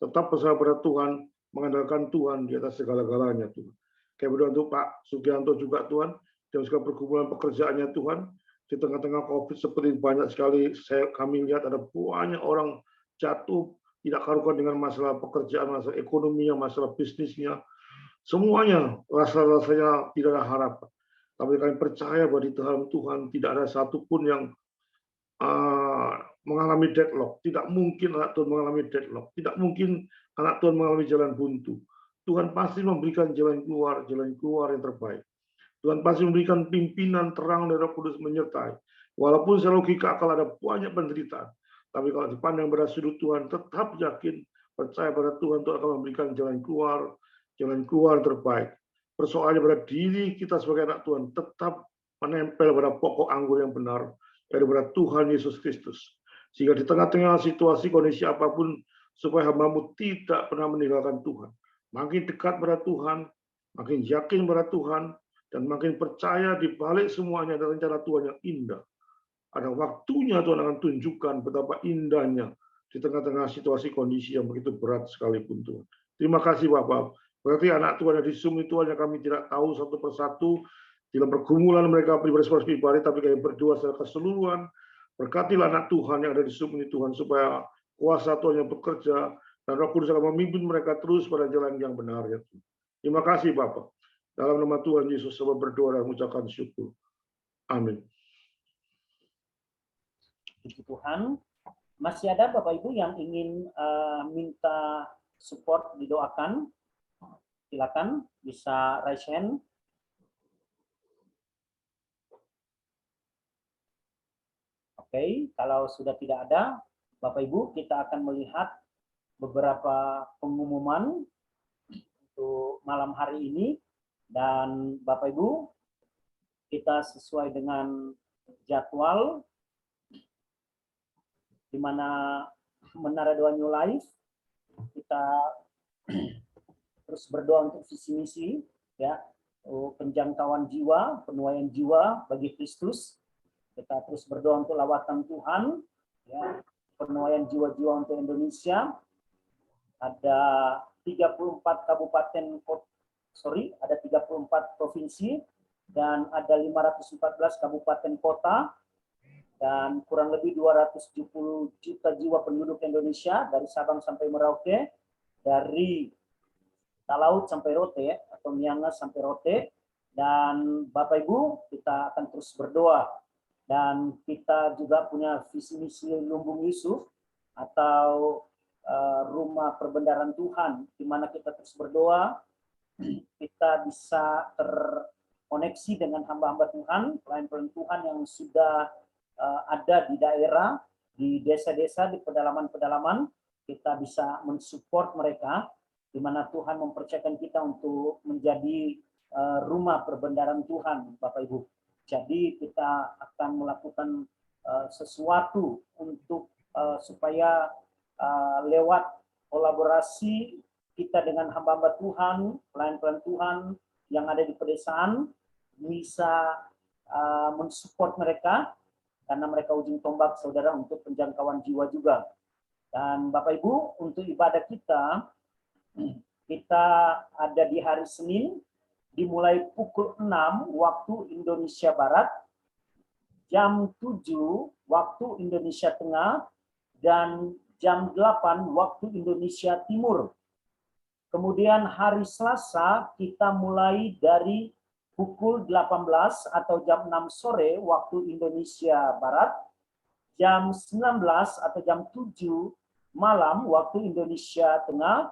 tetap bersandar pada Tuhan, mengandalkan Tuhan di atas segala-galanya Tuhan. Kami berdoa untuk Pak Sugianto juga Tuhan, dan segala pergumulan pekerjaannya Tuhan, di tengah-tengah COVID seperti banyak sekali kami lihat ada banyak orang jatuh, tidak karuan dengan masalah pekerjaan, masalah ekonominya, masalah bisnisnya, semuanya rasanya tidak ada harapan. Tapi kami percaya bahwa di dalam Tuhan tidak ada satupun yang mengalami deadlock. Tidak mungkin anak Tuhan mengalami deadlock. Tidak mungkin anak Tuhan mengalami jalan buntu. Tuhan pasti memberikan jalan keluar yang terbaik. Tuhan pasti memberikan pimpinan terang dari Roh Kudus menyertai. Walaupun secara logika akal ada banyak penderitaan, tapi kalau dipandang pada sudut Tuhan, tetap yakin, percaya pada Tuhan, Tuhan akan memberikan jalan keluar terbaik. persoalannya pada diri kita sebagai anak Tuhan, tetap menempel pada pokok anggur yang benar, yaitu pada Tuhan Yesus Kristus. Sehingga di tengah-tengah situasi kondisi apapun, supaya hamba-Mu tidak pernah meninggalkan Tuhan. Makin dekat pada Tuhan, makin yakin pada Tuhan, dan makin percaya di balik semuanya ada rencana Tuhan yang indah. Ada waktunya Tuhan akan tunjukkan betapa indahnya di tengah-tengah situasi kondisi yang begitu berat sekalipun Tuhan. Terima kasih Bapak. Berarti anak Tuhan yang di Zoom itu hanya kami tidak tahu satu persatu dalam pergumulan mereka pribadi, tapi kami berdoa secara keseluruhan. Berkatilah anak Tuhan yang ada di Zoom ini Tuhan, supaya kuasa Tuhan yang bekerja dan Roh Kudus akan memimpin mereka terus pada jalan yang benar ya Tuhan. Terima kasih Bapak. Dalam nama Tuhan Yesus saya berdoa dan mengucapkan syukur. Amin. Puji Tuhan. Masih ada Bapak Ibu yang ingin minta support didoakan? Silakan, bisa raise hand. Oke, kalau sudah tidak ada, Bapak Ibu, kita akan melihat beberapa pengumuman untuk malam hari ini. Dan Bapak Ibu, kita sesuai dengan jadwal di mana Menara Doa New Life, kita terus berdoa untuk visi misi, ya, penjangkauan jiwa, penuaian jiwa bagi Kristus. Kita terus berdoa untuk lawatan Tuhan, ya, penuaian jiwa-jiwa untuk Indonesia. Ada 34 kabupaten, ada 34 provinsi dan ada 514 kabupaten kota dan kurang lebih 270 juta jiwa penduduk Indonesia dari Sabang sampai Merauke, dari Talaut sampai Rote atau Miangas sampai Rote. Dan Bapak Ibu, kita akan terus berdoa. Dan kita juga punya visi misi Lumbung Yusuf atau rumah perbendaharaan Tuhan, di mana kita terus berdoa, kita bisa terkoneksi dengan hamba-hamba Tuhan, pelayan-pelayan Tuhan yang sudah ada di daerah, di desa-desa, di pedalaman-pedalaman. Kita bisa mensupport mereka, di mana Tuhan mempercayakan kita untuk menjadi rumah perbendaharaan Tuhan, Bapak Ibu. Jadi kita akan melakukan sesuatu untuk supaya lewat kolaborasi kita dengan hamba-hamba Tuhan, pelayan-pelayan Tuhan yang ada di pedesaan, bisa mensupport mereka, karena mereka ujung tombak saudara untuk penjangkauan jiwa juga. Dan Bapak Ibu, untuk ibadah kita ada di hari Senin, dimulai pukul 6 waktu Indonesia Barat, jam 7 waktu Indonesia Tengah, dan jam 8 waktu Indonesia Timur. Kemudian hari Selasa kita mulai dari pukul 18 atau jam 6 sore waktu Indonesia Barat, jam 19 atau jam 7 malam waktu Indonesia Tengah,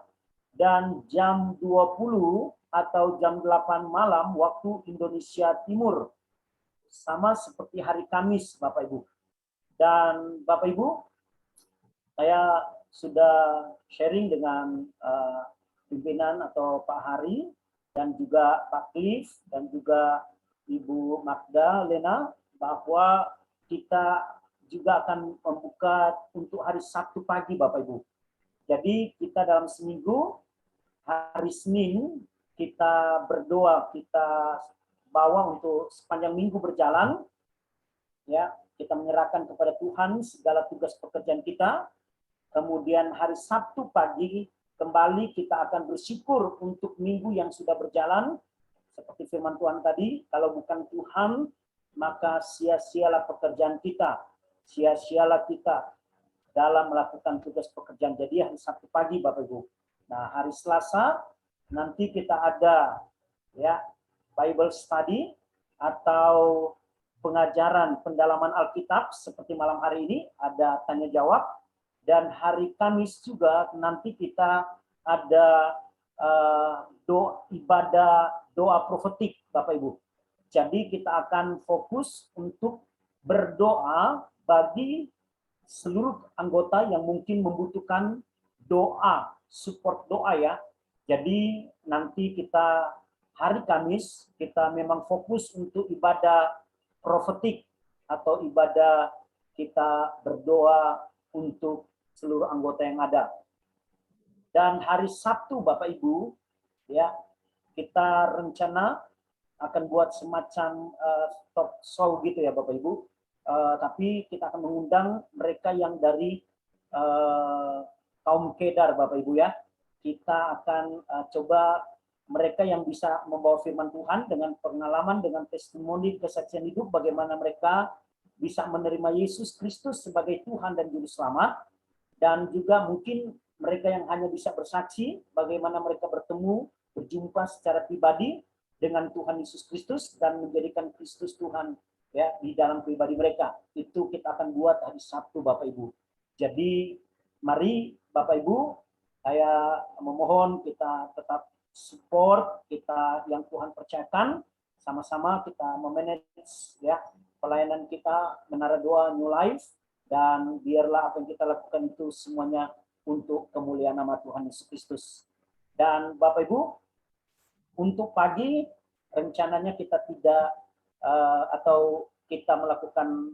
dan jam 20 atau jam 8 malam waktu Indonesia Timur. Sama seperti hari Kamis, Bapak Ibu. Dan Bapak Ibu, saya sudah sharing dengan pimpinan atau Pak Hari, dan juga Pak Cliff, dan juga Ibu Magda Lena, bahwa kita juga akan membuka untuk hari Sabtu pagi, Bapak Ibu. Jadi kita dalam seminggu, hari Senin, kita berdoa, kita bawa untuk sepanjang minggu berjalan, ya, kita menyerahkan kepada Tuhan segala tugas pekerjaan kita. Kemudian hari Sabtu pagi kembali kita akan bersyukur untuk minggu yang sudah berjalan. Seperti firman Tuhan tadi, kalau bukan Tuhan, maka sia-sialah pekerjaan kita, sia-sialah kita dalam melakukan tugas pekerjaan. Jadi hari Sabtu pagi, Bapak Ibu. Nah, hari Selasa nanti kita ada, ya, Bible study atau pengajaran pendalaman Alkitab seperti malam hari ini, ada tanya jawab. Dan hari Kamis juga nanti kita ada doa profetik, Bapak Ibu. Jadi kita akan fokus untuk berdoa bagi seluruh anggota yang mungkin membutuhkan doa, support doa, ya. Jadi nanti kita hari Kamis kita memang fokus untuk ibadah profetik atau ibadah kita berdoa untuk seluruh anggota yang ada. Dan hari Sabtu Bapak Ibu, ya, kita rencana akan buat semacam talk show gitu ya Bapak Ibu. Tapi kita akan mengundang mereka yang dari kaum Kedar Bapak Ibu ya. Kita akan coba mereka yang bisa membawa firman Tuhan dengan pengalaman, dengan testimoni, kesaksian hidup, bagaimana mereka bisa menerima Yesus Kristus sebagai Tuhan dan Juru Selamat. Dan juga mungkin mereka yang hanya bisa bersaksi, bagaimana mereka bertemu, berjumpa secara pribadi dengan Tuhan Yesus Kristus dan menjadikan Kristus Tuhan ya di dalam pribadi mereka. Itu kita akan buat hari Sabtu Bapak Ibu. Jadi mari Bapak Ibu, saya memohon kita tetap support kita yang Tuhan percayakan, sama-sama kita memanage ya pelayanan kita Menara Doa New Life, dan biarlah apa yang kita lakukan itu semuanya untuk kemuliaan nama Tuhan Yesus Kristus. Dan Bapak Ibu, untuk pagi rencananya kita tidak atau kita melakukan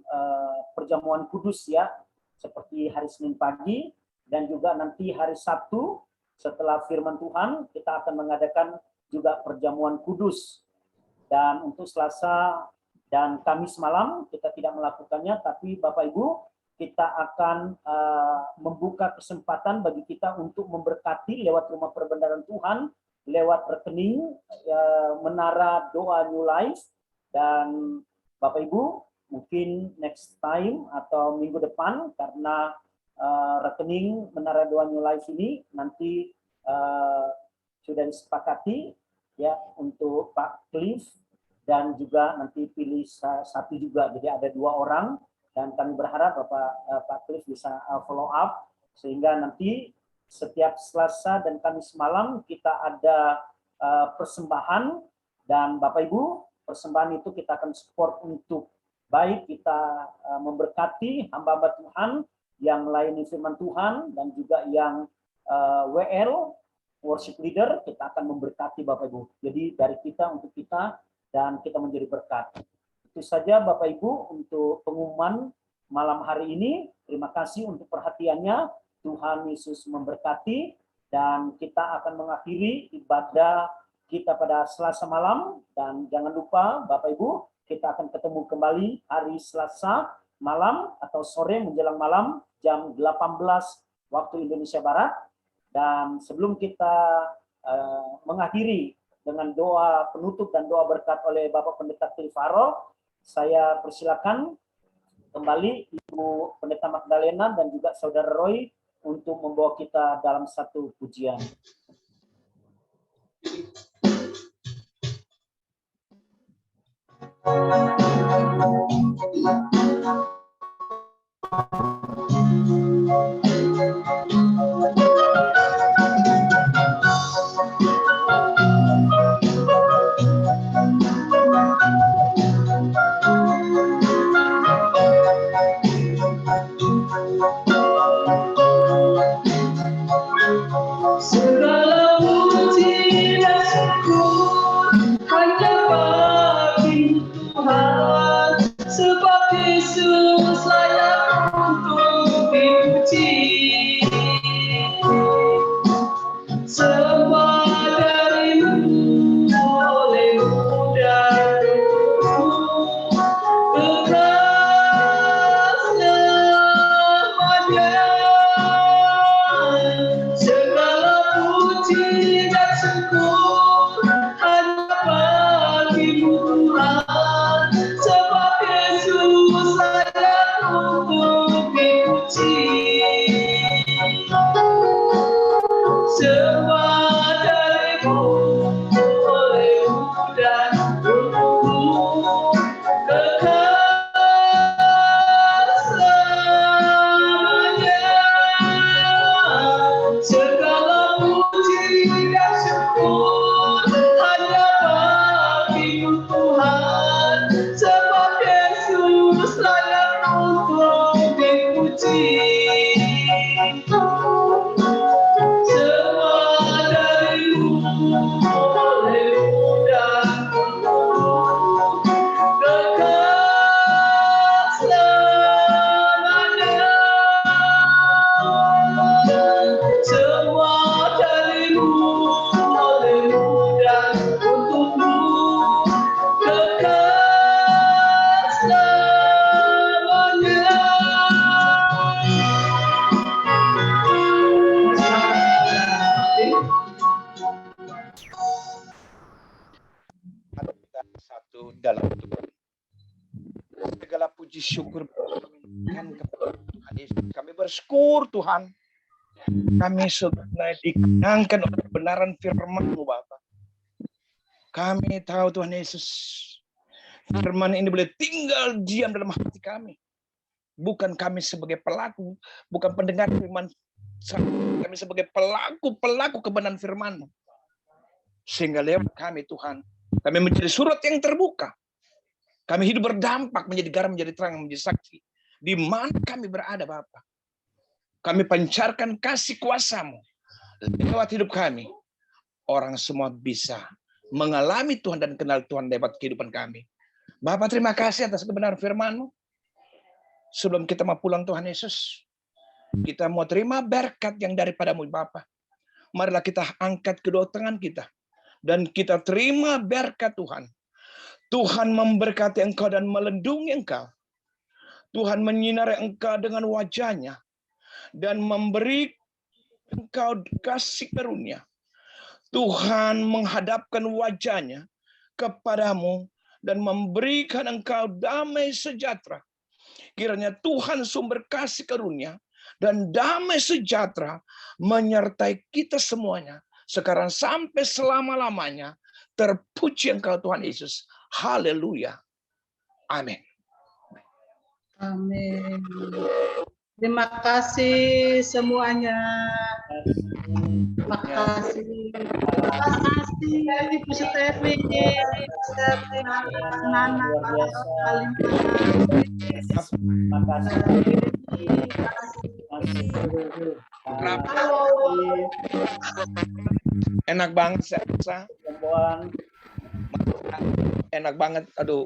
perjamuan kudus ya, seperti hari Senin pagi, dan juga nanti hari Sabtu setelah firman Tuhan kita akan mengadakan juga perjamuan kudus. Dan untuk Selasa dan Kamis malam kita tidak melakukannya, tapi Bapak Ibu kita akan membuka kesempatan bagi kita untuk memberkati lewat rumah perbendaharaan Tuhan, lewat rekening Menara Doa New Life. Dan Bapak Ibu mungkin next time atau minggu depan, karena rekening Menara Doa New Life ini nanti sudah disepakati ya untuk Pak Cliff, dan juga nanti pilih satu juga, jadi ada 2 orang. Dan kami berharap Pak Cliff bisa follow up, sehingga nanti setiap Selasa dan Kamis malam kita ada persembahan. Dan Bapak Ibu, persembahan itu kita akan support untuk baik kita memberkati hamba-hamba Tuhan yang melayani firman Tuhan, dan juga yang WL, worship leader, kita akan memberkati Bapak Ibu. Jadi dari kita untuk kita, dan kita menjadi berkat. Itu saja Bapak Ibu untuk pengumuman malam hari ini. Terima kasih untuk perhatiannya. Tuhan Yesus memberkati, dan kita akan mengakhiri ibadah kita pada Selasa malam. Dan jangan lupa Bapak Ibu, kita akan ketemu kembali hari Selasa malam atau sore menjelang malam jam 18 waktu Indonesia Barat. Dan sebelum kita mengakhiri dengan doa penutup dan doa berkat oleh Bapak Pendeta Cliff Farrell, saya persilakan kembali Ibu Pendeta Magdalena dan juga Saudara Roy untuk membawa kita dalam satu pujian. Segala puji dan syukur hanya bagi Tuhan, sebab Yesus layak untuk dipuji. Semua darimu olehmu dan untukmu, kekal selamanya. Segala puji dan syukur hanya bagimu Tuhan, sebab Yesus layak untuk dipuji. Semua darimu olehmu dan untukmu, kekal selamanya. Segala puji dan syukur hanya bagimu Tuhan, sebab Yesus layak untuk dipuji. Semua darimu olehmu puji syukur kepada Tuhan Yesus. Kami bersyukur Tuhan. Kami sudah dikenyangkan oleh kebenaran firman-Mu Bapa. Kami tahu Tuhan Yesus, firman ini boleh tinggal diam dalam hati kami. Bukan kami sebagai pelaku, bukan pendengar firman, kami sebagai pelaku kebenaran firman-Mu. Sehingga lewat kami Tuhan, kami menjadi surat yang terbuka. Kami hidup berdampak, menjadi garam, menjadi terang, menjadi saksi. Di mana kami berada Bapa. Kami pancarkan kasih kuasa-Mu lewat hidup kami. Orang semua bisa mengalami Tuhan dan kenal Tuhan lewat kehidupan kami. Bapak terima kasih atas kebenaran firman-Mu. Sebelum kita mau pulang Tuhan Yesus, kita mau terima berkat yang daripada-Mu Bapa. Marilah kita angkat kedua tangan kita. Dan kita terima berkat Tuhan. Tuhan memberkati engkau dan melindungi engkau. Tuhan menyinari engkau dengan wajah-Nya. Dan memberi engkau kasih karunia. Tuhan menghadapkan wajah-Nya kepadamu. Dan memberikan engkau damai sejahtera. Kiranya Tuhan sumber kasih karunia. Dan damai sejahtera menyertai kita semuanya. Sekarang sampai selama-lamanya. Terpuji engkau Tuhan Yesus. Haleluya. Amin. Amin. Terima kasih semuanya. Terima kasih. Terima kasih Ibu Stefi, Nana, Enak banget, enak banget. Aduh.